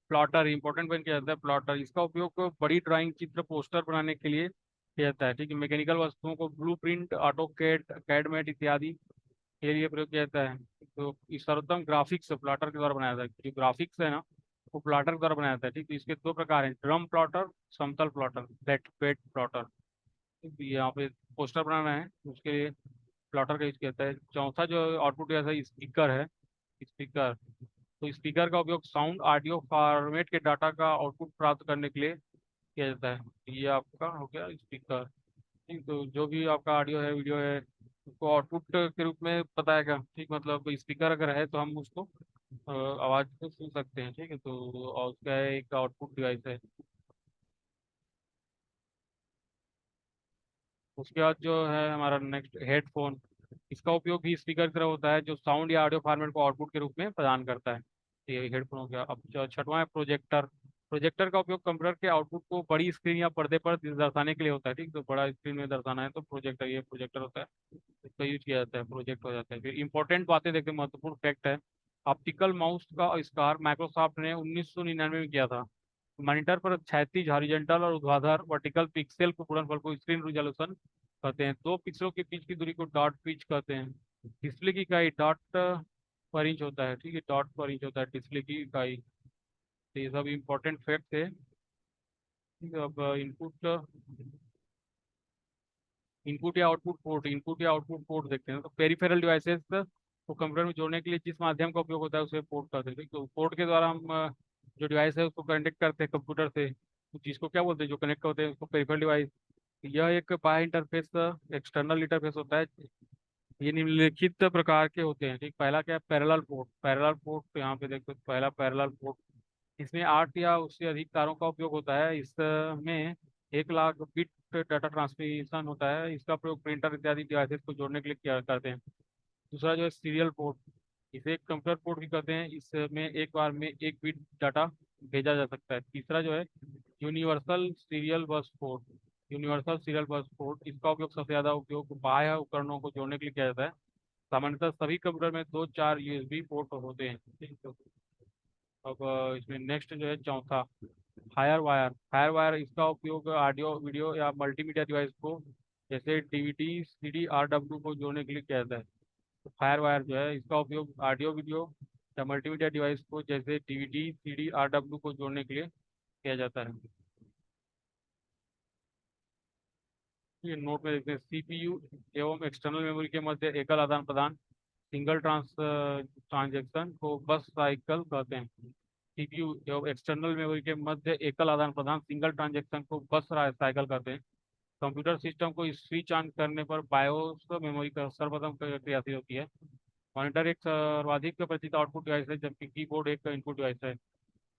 प्लॉटर इंपॉर्टेंट बन किया जाता है। प्लॉटर, इसका उपयोग बड़ी ड्राइंग, चित्र, पोस्टर बनाने के लिए किया जाता है। ठीक है, मैकेनिकल वस्तुओं को blueprint, AutoCAD, Cadmate इत्यादि के लिए प्रयोग किया जाता है। तो इस सर्वोत्तम ग्राफिक्स प्लॉटर के द्वारा बनाया जाता है। जो ग्राफिक्स है ना, वो प्लॉटर के द्वारा बनाया जाता है। ठीक है, इसके दो प्रकार हैं: ड्रम प्लॉटर, समतल प्लॉटर, फ्लैट बेड प्लॉटर। ठीक है, यहाँ पे पोस्टर बनाना है उसके लिए प्लॉटर का यूज किया जाता है। चौथा जो आउटपुट डिवाइस है स्पीकर है, स्पीकर। तो स्पीकर का उपयोग साउंड ऑडियो फॉर्मेट के डाटा का आउटपुट प्राप्त करने के लिए किया जाता है। ये आपका हो गया स्पीकर। ठीक, तो जो भी आपका ऑडियो है, वीडियो है, उसको आउटपुट के रूप में पता है क्या? ठीक, मतलब स्पीकर अगर है तो हम उसको आवाज़ को सुन सकते हैं। ठीक है, तो और उसका एक आउटपुट डिवाइस है। उसके बाद जो है हमारा नेक्स्ट हेडफोन। इसका उपयोग भी स्पीकर की तरह होता है, जो साउंड या ऑडियो फॉर्मेट को आउटपुट के रूप में प्रदान करता है। तो ये हेडफोन हो गया। अब छठवां है प्रोजेक्टर। प्रोजेक्टर का उपयोग कंप्यूटर के आउटपुट को बड़ी स्क्रीन या पर्दे पर दर्शाने के लिए होता है। ठीक, तो बड़ा स्क्रीन में दर्शाना है तो प्रोजेक्टर, ये प्रोजेक्टर होता है, इसका यूज किया जाता है, प्रोजेक्ट हो जाता है। फिर इंपॉर्टेंट बातें देखते हैं, महत्वपूर्ण फैक्ट है। ऑप्टिकल माउस का आविष्कार माइक्रोसॉफ्ट ने 1999 में किया था। मॉनिटर पर क्षैतिज हॉरिजॉन्टल और ऊर्ध्वाधर वर्टिकल पिक्सेल को गुणनफल को स्क्रीन रिजोल्यूशन कहते हैं। दो पिक्सलों के बीच की दूरी को डॉट पिच कहते हैं। डिस्प्ले की इकाई डॉट पर इंच होता है। ठीक है, डॉट पर इंच होता है डिस्प्ले की इकाई। तो ये सब इंपॉर्टेंट फैक्ट है। ठीक है, अब इनपुट या आउटपुट पोर्ट देखते हैं। तो पेरिफेरल डिवाइसेस को कंप्यूटर में जोड़ने के लिए जिस माध्यम का उपयोग होता है उसे पोर्ट कहते हैं। तो पोर्ट के द्वारा हम जो डिवाइस है उसको कनेक्ट करते हैं कंप्यूटर से, तो जिसको क्या बोलते हैं, जो कनेक्ट होते हैं उसको पेरिफेरल डिवाइस। यह एक बाह्य इंटरफेस, एक्सटर्नल इंटरफेस होता है। ये निम्नलिखित प्रकार के होते हैं। ठीक, पहला क्या है, पैरेलल पोर्ट। पैरेलल पोर्ट तो यहाँ पे देखो, पहला पैरेलल पोर्ट। इसमें 8 या उससे अधिक तारों का उपयोग होता है। इसमें 1 लाख बिट डाटा ट्रांसमिशन होता है। इसका प्रयोग प्रिंटर इत्यादि डिवाइसेस को जोड़ने के लिए किया करते हैं। दूसरा जो है सीरियल पोर्ट, इसे कंप्यूटर पोर्ट भी कहते हैं। इसमें एक बार में 1 बिट डाटा भेजा जा सकता है। तीसरा जो है universal serial bus port. Universal serial bus port, इसका उपयोग सबसे ज़्यादा उपयोग बाह्य उपकरणों को जोड़ने के लिए किया जाता है। सामान्यतः सभी कंप्यूटर में 2-4 यूएसबी पोर्ट होते हैं। ठीक है, अब इसमें नेक्स्ट जो है चौथा, फायर वायर। फायर वायर, इसका उपयोग ऑडियो वीडियो या मल्टीमीडिया डिवाइस को, जैसे डीवीडी सीडी आरडब्ल्यू को जोड़ने के लिए किया जाता है। तो फायर वायर जो है इसका उपयोग ऑडियो वीडियो या मल्टीमीडिया डिवाइस को, जैसे डीवीडी सीडी आरडब्ल्यू को जोड़ने के लिए किया जाता है। ये नोट में देखते हैं, सीपीयू एवं एक्सटर्नल मेमोरी के मध्य एकल आदान प्रदान, सिंगल ट्रांजेक्शन को बस साइकिल कहते हैं। सीपीयू एवं एक्सटर्नल मेमोरी के मध्य एकल आदान प्रदान, सिंगल ट्रांजेक्शन को बस साइकिल कहते हैं। कंप्यूटर सिस्टम को स्विच ऑन करने पर बायोस मेमोरी का सर्वप्रथम क्रियाशील होती है। मॉनिटर एक सर्वाधिक परिचित आउटपुट डिवाइस है, जबकि कीबोर्ड एक इनपुट डिवाइस है।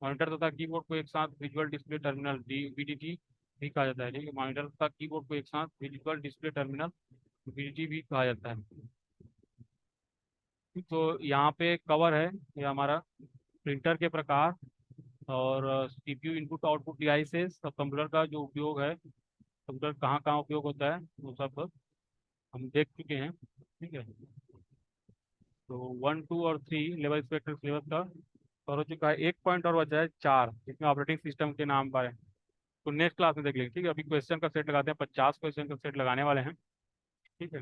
मॉनिटर तथा कीबोर्ड को एक साथ विजुअल डिस्प्ले टर्मिनल वीडीटी भी कहा जाता है। ठीक है, मॉनिटर तथा कीबोर्ड को एक साथ विजुअल डिस्प्ले टर्मिनल वीडीटी भी कहा जाता है। तो यहाँ पे कवर है, ये हमारा प्रिंटर के प्रकार और CPU input output devices, computer का जो उपयोग है, कंप्यूटर कहाँ कहाँ उपयोग होता है, वो सब हम देख चुके हैं। ठीक है, तो 1, 2 और 3 लेवल स्पेक्ट्रम सिलेबस का कवर हो चुका है। एक पॉइंट और बचा है 4, जिसमें ऑपरेटिंग सिस्टम के नाम पर है। तो नेक्स्ट क्लास में देख लेंगे। ठीक है, अभी क्वेश्चन का सेट लगाते हैं, 50 क्वेश्चन का सेट लगाने वाले हैं। ठीक है,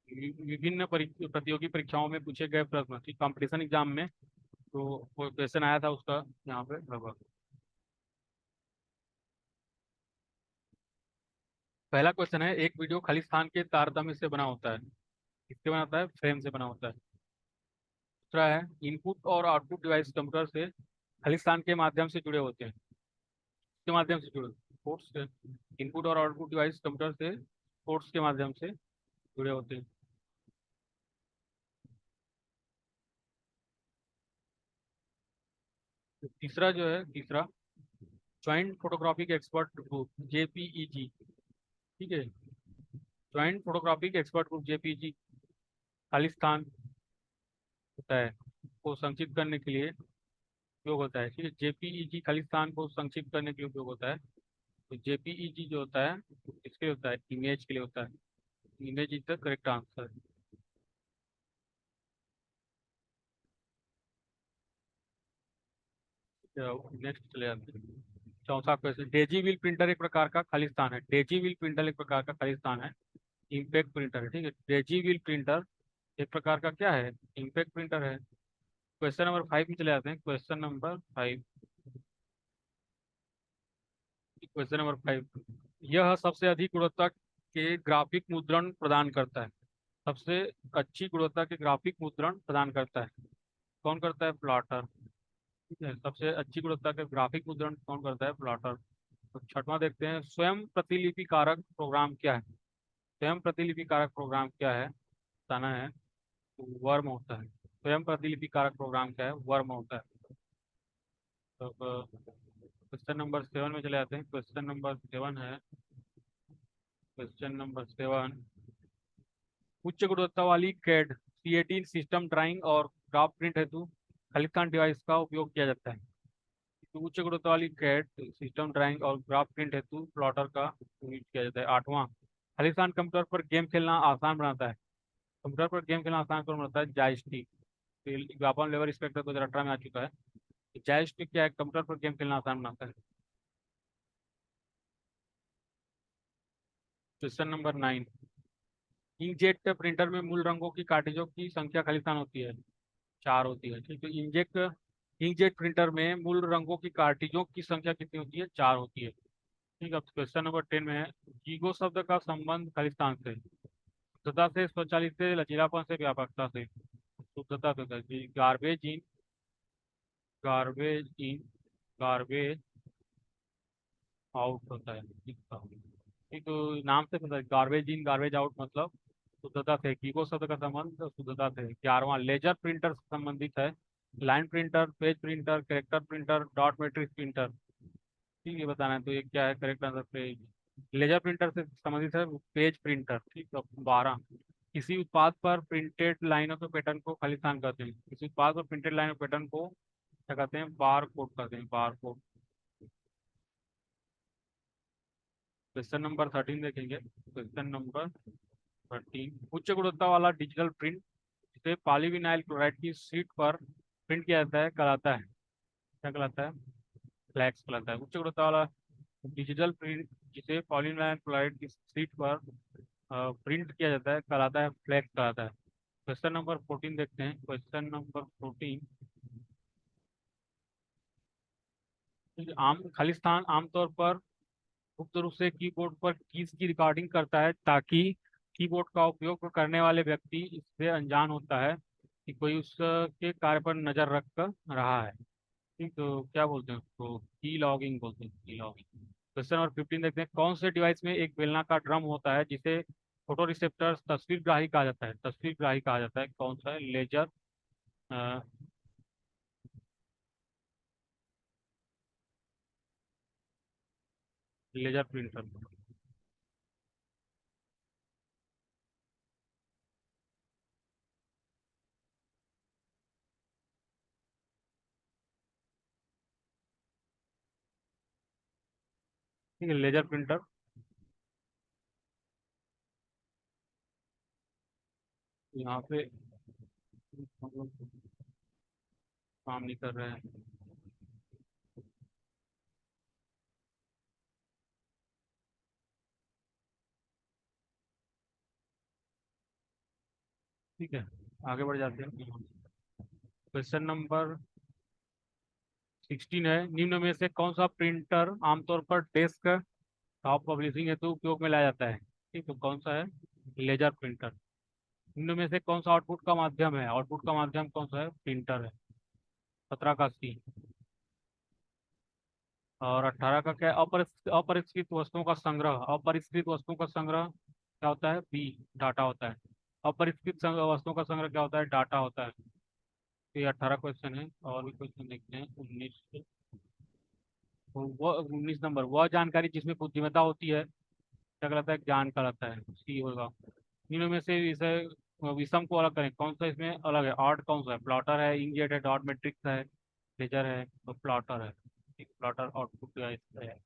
विभिन्न प्रतियोगी परीक्षाओं में पूछे गए प्रश्न, ठीक, कंपटीशन एग्जाम में तो वो क्वेश्चन आया था उसका यहाँ पे लगभग। पहला क्वेश्चन है, एक वीडियो खालिस्तान के तारतम्य से बना होता है। किससे बना होता है? फ्रेम से बना होता है। दूसरा है, इनपुट और आउटपुट डिवाइस कंप्यूटर से खालिस्तान के माध्यम से जुड़े होते हैं। के माध्यम से जुड़े, पोर्ट्स से। इनपुट और आउटपुट डिवाइस कंप्यूटर से पोर्ट्स के माध्यम से जुड़े होते हैं। तो तीसरा जो है, तीसरा, joint photographic expert group JPEG. ठीक है, joint photographic expert group JPEG Khalistan होता है को संक्षिप्त करने के लिए उपयोग होता है। ठीक है, जेपीईजी खालिस्तान को संक्षिप्त करने के लिए उपयोग होता है। तो जेपीईजी जो होता है इसके लिए होता है, इमेज के लिए होता है। Image is the correct answer. Next चले जाते हैं। चौथा क्वेश्चन, डेजी व्हील प्रिंटर एक प्रकार का खालिस्तान है। डेजी व्हील प्रिंटर एक प्रकार का खालिस्तान है, इम्पैक्ट प्रिंटर है। ठीक है, डेजी व्हील प्रिंटर एक प्रकार का क्या है? इम्पैक्ट प्रिंटर है। क्वेश्चन नंबर 5 में चले जाते हैं। क्वेश्चन नंबर 5, क्वेश्चन नंबर 5, यह सबसे अधिक गुणवत्ता के ग्राफिक मुद्रण प्रदान करता है। सबसे अच्छी गुणवत्ता के ग्राफिक मुद्रण प्रदान करता है, कौन करता है? प्लॉटर। ठीक है, सबसे अच्छी गुणवत्ता के ग्राफिक मुद्रण कौन करता है? प्लॉटर। तो छठवां देखते हैं, स्वयं प्रतिलिपि कारक प्रोग्राम क्या है? स्वयं प्रतिलिपि कारक प्रोग्राम क्या है बताना है। तो वर्म होता है। स्वयं प्रतिलिपि कारक प्रोग्राम क्या है? वर्म होता है। तो क्वेश्चन नंबर 7 में चले जाते हैं। क्वेश्चन नंबर 7 है, क्वेश्चन नंबर 7, उच्च गुणवत्ता वाली कैड C18 सिस्टम ड्राइंग और ग्राफ प्रिंट हेतु खालिस्तान डिवाइस का उपयोग किया जाता है। तो उच्च गुणवत्ता वाली कैड सिस्टम ड्राइंग और ग्राफ प्रिंट हेतु प्लॉटर का यूज किया जाता है। आठवां, खालिस्तान कंप्यूटर पर गेम खेलना आसान बनाता है। कंप्यूटर पर गेम खेलना आसान कौन बनाता है? जॉयस्टिक। विज्ञापन लेवल इंस्पेक्टर 2018 में आ चुका है। जॉयस्टिक क्या है? कंप्यूटर पर गेम खेलना आसान बनाता है। क्वेश्चन नंबर 9, इंकजेट प्रिंटर में मूल रंगों की कार्ट्रिजों की संख्या खालिस्तान होती है? 4 होती है। ठीक है, इंकजेट प्रिंटर में मूल रंगों की कार्ट्रिजों की संख्या कितनी होती है? 4 होती है। ठीक है, अब क्वेश्चन नंबर 10 में है, गीगो शब्द का संबंध खालिस्तान से? शुद्धता से, स्वचालित से, लचीलापन से, व्यापकता से? शुद्धता से होता है। गार्बेज इन गार्बेज आउट होता है। ठीक है। एक तो नाम से पता है, गार्बेज इन गार्बेज आउट मतलब शुद्धता से। कीबोर्ड शब्द का संबंध शुद्धता से। 11वां, लेजर प्रिंटर से संबंधित है। Line printer, page printer, character printer, dot matrix printer. ठीक है, बताना है। तो ये क्या है? Correct answer page. Laser printer से संबंधित है पेज प्रिंटर। ठीक है। 12, किसी उत्पाद पर प्रिंटेड लाइनों के पैटर्न को खालिस्तान कहते हैं? किसी उत्पाद पर प्रिंटेड लाइन पैटर्न को क्या कहते हैं? बार कोड कहते हैं। Bar code. क्वेश्चन नंबर 13 देखेंगे। क्वेश्चन नंबर 13, उच्च गुणवत्ता वाला डिजिटल प्रिंट जिसे पॉलीविनाइल क्लोराइड की शीट पर प्रिंट किया जाता है कहलाता है? क्या कहलाता है? फ्लैक्स कहलाता है। उच्च गुणवत्ता वाला डिजिटल प्रिंट जिसे पॉलीविनाइल क्लोराइड की शीट पर प्रिंट किया जाता है कहलाता है? फ्लैक्स कहलाता है। क्वेश्चन नंबर 14 देखते हैं। क्वेश्चन नंबर 14, आम खालिस्तान आमतौर पर गुप्त रूप से कीबोर्ड पर कीज की रिकॉर्डिंग करता है ताकि कीबोर्ड का उपयोग करने वाले व्यक्ति इससे अनजान होता है कि कोई उसके कार्य पर नजर रख कर रहा है। ठीक, तो क्या बोलते हैं उसको? की लॉगिंग बोलते हैं, की लॉगिंग। क्वेश्चन नंबर 15 देखते हैं, कौन से डिवाइस में एक बेलनाकार ड्रम होता है जिसे फोटो रिसेप्टर तस्वीर ग्राही कहा जाता है? तस्वीर ग्राही कहा जाता है। कौन सा है? Laser laser printer. ठीक है, लेजर प्रिंटर। यहाँ पे हम लोग काम नहीं कर रहे हैं। ठीक है, आगे बढ़ जाते हैं। क्वेश्चन नंबर 16 है, निम्न में से कौन सा प्रिंटर आमतौर पर डेस्क टॉप पब्लिशिंग हेतु उपयोग में लाया जाता है? ठीक, तो कौन सा है? Laser printer. निम्न में से कौन सा आउटपुट का माध्यम है? आउटपुट का माध्यम कौन सा है? प्रिंटर है। 17 का सी। और 18 का क्या है? अपरिष्कृत वस्तुओं का संग्रह। अपरिष्कृत वस्तुओं का संग्रह क्या होता है? बी, डाटा होता है। अपरिष्कृत वस्तुओं का संग्रह क्या होता है? डाटा होता है। तो ये 18 क्वेश्चन है। और भी क्वेश्चन देखते हैं। 19, तो वह 19 नंबर, वह जानकारी जिसमें बुद्धिमत्ता होती है क्या कहलाता है? ज्ञान कहलाता है। सी होगा। तीनों में से इसे विषम को अलग करें, कौन सा इसमें अलग है? ऑड कौन सा है? प्लॉटर है, इंकजेट है, डॉट मैट्रिक्स है, लेजर है, तो प्लॉटर है। प्लॉटर आउटपुट का इसका है।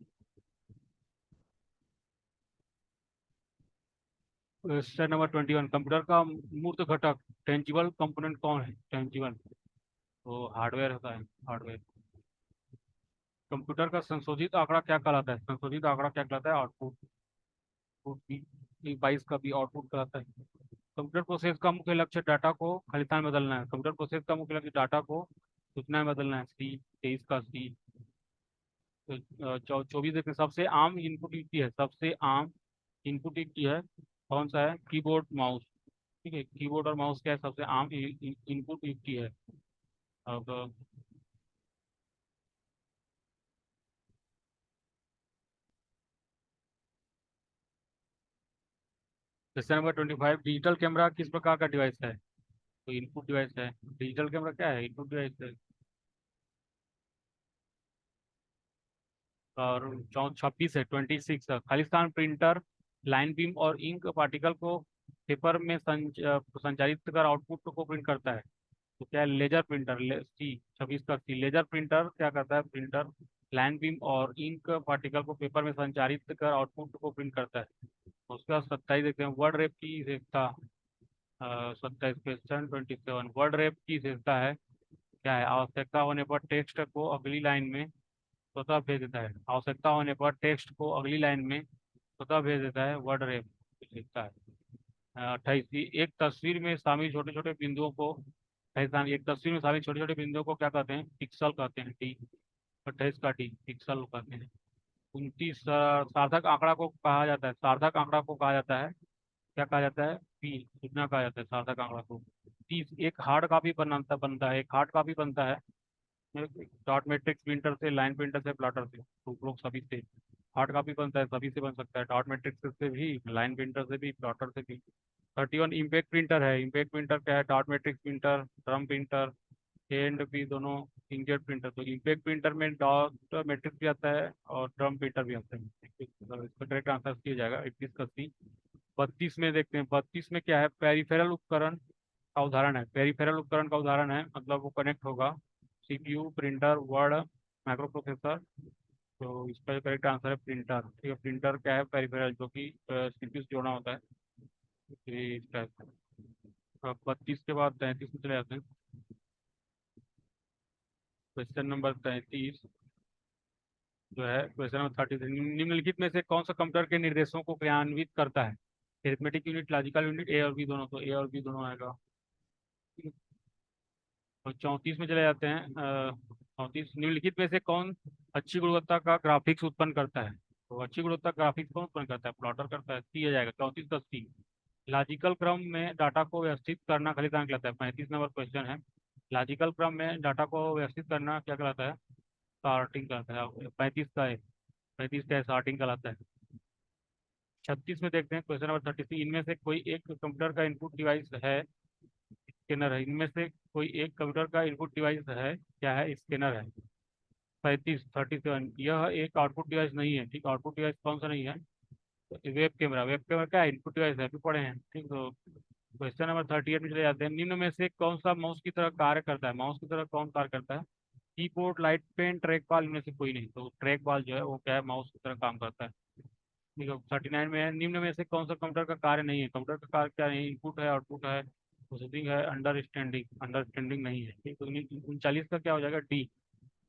क्वेश्चन नंबर 21, कंप्यूटर का मूर्त घटक टेंजिबल कंपोनेंट कौन है? टेंजिबल तो हार्डवेयर होता है। हार्डवेयर। कंप्यूटर का संशोधित आंकड़ा क्या कहलाता है? संशोधित आंकड़ा क्या कहलाता है? आउटपुट। 22 का भी आउटपुट कहलाता है। कंप्यूटर प्रोसेस का मुख्य लक्ष्य डाटा को खालिस्तान में बदलना है। कंप्यूटर प्रोसेस का मुख्य लक्ष्य डाटा को सूचना में बदलना है। सी, 23 का सी। तो 24 देखते हैं, सबसे आम इनपुट युक्ति है, सबसे आम इनपुट युक्ति है, कौन सा है? Keyboard mouse. ठीक है, कीबोर्ड और माउस क्या है? सबसे आम इनपुट युक्ति है। अब क्वेश्चन नंबर 25, डिजिटल कैमरा किस प्रकार का डिवाइस है? तो इनपुट डिवाइस है। डिजिटल कैमरा क्या है? इनपुट डिवाइस है। और 26 है, 26 है, खालिस्तान प्रिंटर लाइन बीम और इंक पार्टिकल को पेपर में संचारित कर आउटपुट को प्रिंट करता है। तो क्या है? Laser printer. सी 26 का सी, लेजर प्रिंटर क्या करता है? प्रिंटर लाइन बीम और इंक पार्टिकल को पेपर में संचारित कर आउटपुट को प्रिंट करता है। उसके बाद 27 देखते हैं, वर्ड रेप की विशेषता। 27 क्वेश्चन 27, वर्ड रेप की विशेषता है क्या है? आवश्यकता होने पर टेक्स्ट को अगली लाइन में स्वतः भेज देता है। आवश्यकता होने पर टेक्स्ट को अगली लाइन में स्वतः भेज देता है, वर्ड रेप लिखता है। 28, एक तस्वीर में शामिल छोटे छोटे बिंदुओं को, 28, एक तस्वीर में शामिल छोटे छोटे बिंदुओं को क्या कहते हैं? पिक्सल कहते हैं, डी। 28 का डी, पिक्सल कहते हैं। 29, सार्थक आंकड़ा को कहा जाता है, सार्थक आंकड़ा को कहा जाता है, क्या कहा जाता है? पी, कितना कहा जाता है सार्थक आंकड़ा को? 30, एक हार्ड कॉपी बनता बनता है, एक हार्ड कॉपी बनता है डॉट मैट्रिक्स प्रिंटर से, लाइन प्रिंटर से, प्लॉटर से। तो लोग सभी से हार्ड कॉपी बनता है, सभी से बन सकता है, डॉट मैट्रिक्स से भी, लाइन प्रिंटर से भी, प्लॉटर से भी। 31, इम्पैक्ट प्रिंटर है। इम्पैक्ट प्रिंटर क्या है? Dot matrix printer, drum printer, A and B दोनों इंकजेट प्रिंटर। तो इम्पैक्ट प्रिंटर में डॉट मैट्रिक्स भी आता है और ड्रम प्रिंटर भी आता है। तो इसका करेक्ट आंसर किया जाएगा 21 का सी। 32 में देखते हैं, 32 में क्या है? पेरिफेरल उपकरण का उदाहरण है। पेरिफेरल उपकरण का उदाहरण है मतलब वो कनेक्ट होगा, CPU, printer, word, micro processor. तो इसका जो करेक्ट आंसर है प्रिंटर। ठीक है, प्रिंटर क्या है? पेरिफेरल, जो कि सीपीयू से जोड़ना होता है। ये इस टाइप का। अब 32 के बाद 33 में चले जाते हैं। क्वेश्चन नंबर 33 जो है, क्वेश्चन नंबर 33, निम्नलिखित में से कौन सा कंप्यूटर के निर्देशों को क्रियान्वित करता है? एरिथमेटिक यूनिट, लॉजिकल यूनिट, ए और बी दोनों। तो ए और बी दोनों आएगा। और 34 में चले जाते हैं। 34, निम्नलिखित में से कौन अच्छी गुणवत्ता का ग्राफिक्स उत्पन्न करता है? तो अच्छी गुणवत्ता ग्राफिक्स कौन उत्पन्न करता है? प्लॉटर करता है, सी आ जाएगा। 34 का सी। लॉजिकल क्रम में डाटा को व्यवस्थित करना खलितान कहलाता है। 35 नंबर क्वेश्चन है, लॉजिकल क्रम में डाटा को व्यवस्थित करना क्या कहलाता है? सॉर्टिंग कहलाता है। 35 का है, 35 का सॉर्टिंग कहलाता है। 36 में देखते हैं, क्वेश्चन नंबर 33, इनमें से कोई एक कंप्यूटर का इनपुट डिवाइस है, स्कैनर है। इनमें से कोई एक कंप्यूटर का इनपुट डिवाइस है, क्या है? स्कैनर है। 37 यह एक आउटपुट डिवाइस नहीं है। ठीक, आउटपुट डिवाइस कौन सा नहीं है? तो वेब कैमरा। वेब कैमरा क्या है? इनपुट डिवाइस है, अभी पढ़े हैं। ठीक, तो क्वेश्चन नंबर 38 में चले जाते हैं, निम्न में से कौन सा माउस की तरह कार्य करता है? माउस की तरह कौन कार्य करता है? Keyboard, light pen, trackball. इनमें से कोई नहीं। तो ट्रैक बॉल जो है वो क्या है? माउस की तरह काम करता है। ठीक है, 39 में है, निम्न में से कौन सा कंप्यूटर का कार्य नहीं है? कंप्यूटर का कार्य क्या नहीं? इनपुट है, आउटपुट है, प्रोसेसिंग है, अंडरस्टैंडिंग। अंडरस्टैंडिंग नहीं है। ठीक, तो 39 का क्या हो जाएगा? डी,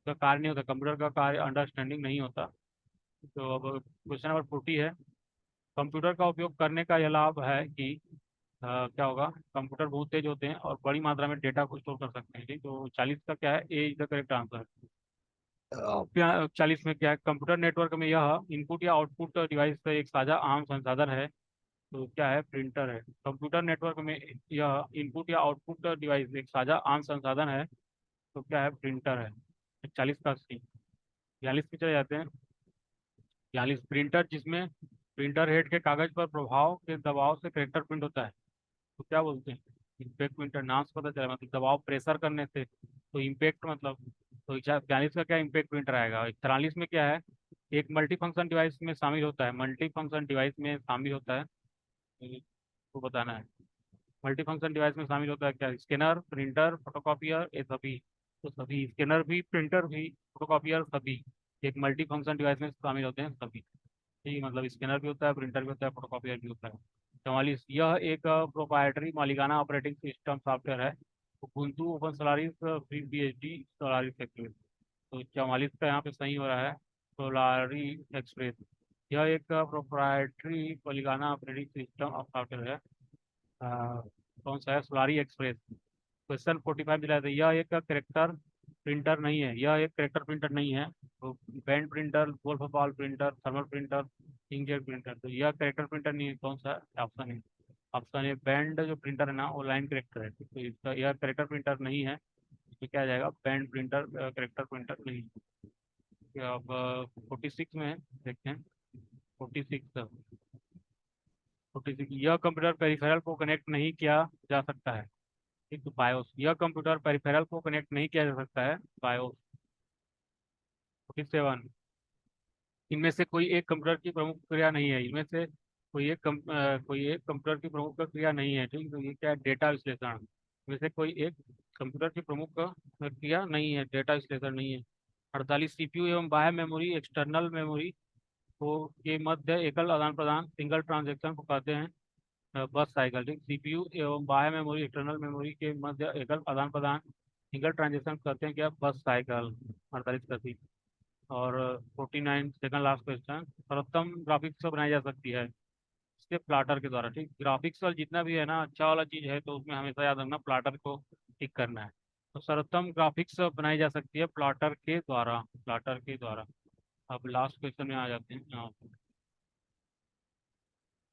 का कार्य नहीं होता, कंप्यूटर का कार्य अंडरस्टैंडिंग नहीं होता। तो अब क्वेश्चन नंबर 40 है, कंप्यूटर का उपयोग करने का यह लाभ है कि क्या होगा? कंप्यूटर बहुत तेज होते हैं और बड़ी मात्रा में डेटा को स्टोर कर सकते हैं। ठीक, तो 40 का क्या है? ए इज द करेक्ट आंसर। 40 में क्या है? कंप्यूटर नेटवर्क में यह इनपुट या आउटपुट डिवाइस का एक साझा आम संसाधन है। तो क्या है? प्रिंटर है। कंप्यूटर नेटवर्क में यह इनपुट या आउटपुट डिवाइस एक साझा आम संसाधन है। तो क्या है? प्रिंटर है। 40 का सी। 42 पे चले जाते हैं। 42, प्रिंटर जिसमें प्रिंटर हेड के कागज पर प्रभाव के दबाव से करेक्टर प्रिंट होता है। तो क्या बोलते हैं? Impact printer. नाम से पता चला, मतलब दबाव, प्रेशर करने से। तो इम्पैक्ट मतलब, तो 42 का क्या? इम्पैक्ट प्रिंटर आएगा। 43 में क्या है? एक मल्टी फंक्शन डिवाइस में शामिल होता है, मल्टी फंक्शन डिवाइस में शामिल होता है, तो बताना है। मल्टी फंक्शन डिवाइस में शामिल होता है क्या? स्कैनर, प्रिंटर, फोटोकॉपियर, ये सभी। तो सभी, स्कैनर भी, प्रिंटर भी, फोटोकॉपियर सभी एक मल्टी फंक्शन डिवाइस में शामिल होते हैं सभी। ठीक है, मतलब स्कैनर भी होता है, प्रिंटर भी होता है, फोटोकॉपियर भी होता है। 44, यह एक प्रोप्राइटरी मालिकाना ऑपरेटिंग सिस्टम सॉफ्टवेयर है, Ubuntu, open Solaris, free BSD, Solaris express. तो 44 का यहाँ पे सही हो रहा है, सोलारी एक्सप्रेस। यह एक प्रोप्राइटरी मालिकाना ऑपरेटिंग सिस्टम सॉफ्टवेयर है। कौन सा है? सोलारी एक्सप्रेस। क्वेश्चन 45 दिलाया था, यह एक करेक्टर प्रिंटर नहीं है, यह एक करेक्टर प्रिंटर नहीं है। तो band printer, wolf ball printer, thermal printer, inkjet printer, तो यह करेक्टर प्रिंटर नहीं है। कौन सा ऑप्शन है? ऑप्शन ए बैंड जो प्रिंटर है ना वो लाइन करेक्टर है, तो इसका यह करेक्टर प्रिंटर नहीं है। तो क्या आ जाएगा? बैंड प्रिंटर करेक्टर प्रिंटर नहीं है। अब 46 में है, देखते हैं। 46, 46, यह कंप्यूटर पेरिफेरल को कनेक्ट नहीं किया जा सकता है। ठीक, तो बायोस, यह कंप्यूटर पेरिफेरल को कनेक्ट नहीं किया जा सकता है। बायोस। 47, इनमें से कोई एक कंप्यूटर की प्रमुख क्रिया नहीं है। इनमें से कोई एक कंप्यूटर की प्रमुख क्रिया नहीं है। ठीक, तो ये क्या है? डेटा विश्लेषण। इनमें से कोई एक कंप्यूटर की प्रमुख क्रिया नहीं है, डेटा विश्लेषण नहीं है। 48, सीपीयू एवं बाह्य मेमोरी, एक्सटर्नल मेमोरी को के मध्य एकल आदान प्रदान, सिंगल ट्रांजेक्शन को कहते हैं बस साइकिल। ठीक, सीपीयू एवं बाह्य मेमोरी, एक्सटर्नल मेमोरी के मध्य एकल आदान प्रदान, सिंगल ट्रांजेक्शन कहते हैं क्या? बस साइकिल। 48 का थी। और 49, सेकंड लास्ट क्वेश्चन, सर्वोत्तम ग्राफिक्स बनाई जा सकती है इसके प्लाटर के द्वारा। ठीक, ग्राफिक्स वाला जितना भी है ना अच्छा वाला चीज है, तो उसमें हमेशा याद रखना प्लाटर को टिक करना है। तो सर्वोत्तम ग्राफिक्स बनाई जा सकती है प्लाटर के द्वारा, प्लाटर के द्वारा। अब लास्ट क्वेश्चन में आ जाते हैं। हाँ,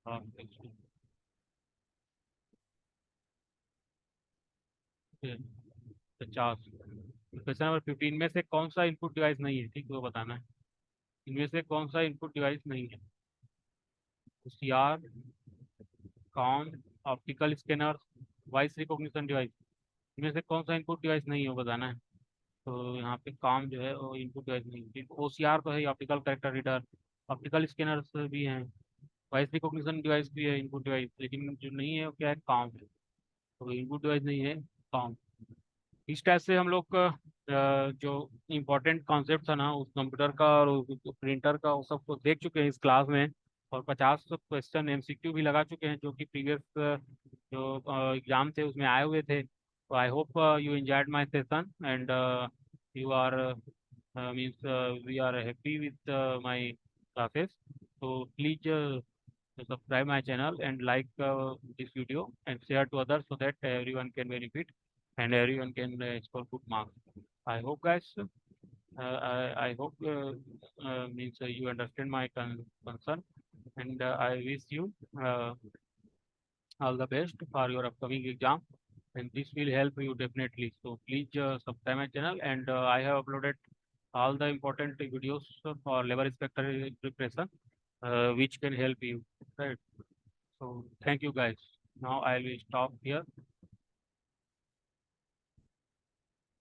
हाँ, 50। क्वेश्चन नंबर 15 में से कौन सा इनपुट डिवाइस नहीं है? ठीक, वो बताना है। इनमें से कौन सा इनपुट डिवाइस नहीं है? CR, com, optical scanner, voice recognition device, इनमें से कौन सा इनपुट डिवाइस नहीं है वो बताना है। तो यहाँ पे कॉम जो है वो इनपुट डिवाइस नहीं है। ओसीआर तो है, optical character reader, optical scanner भी हैं, वॉइस रिकॉग्निशन डिवाइस भी है इनपुट डिवाइस, लेकिन जो नहीं है वो क्या है? कॉम है। तो इनपुट डिवाइस नहीं है, कॉम। इस टाइप से हम लोग का जो इम्पोर्टेंट कॉन्सेप्ट था ना उस कंप्यूटर का और उस प्रिंटर का, वो सब कुछ देख चुके हैं इस क्लास में। और 50 क्वेश्चन एमसीक्यू भी लगा चुके हैं, जो कि प्रीवियस जो एग्जाम थे उसमें आए हुए थे। तो I hope you enjoyed my session and you are means we are happy with my classes. तो please subscribe my channel and like this video and share to others so that everyone can benefit and everyone can score good marks. I hope guys, I hope means you understand my concern, and I wish you uh, all the best for your upcoming exam, and this will help you definitely. So please subscribe my channel, and I have uploaded all the important videos for labor inspector preparation, which can help you. Right. So thank you guys. Now I will stop here.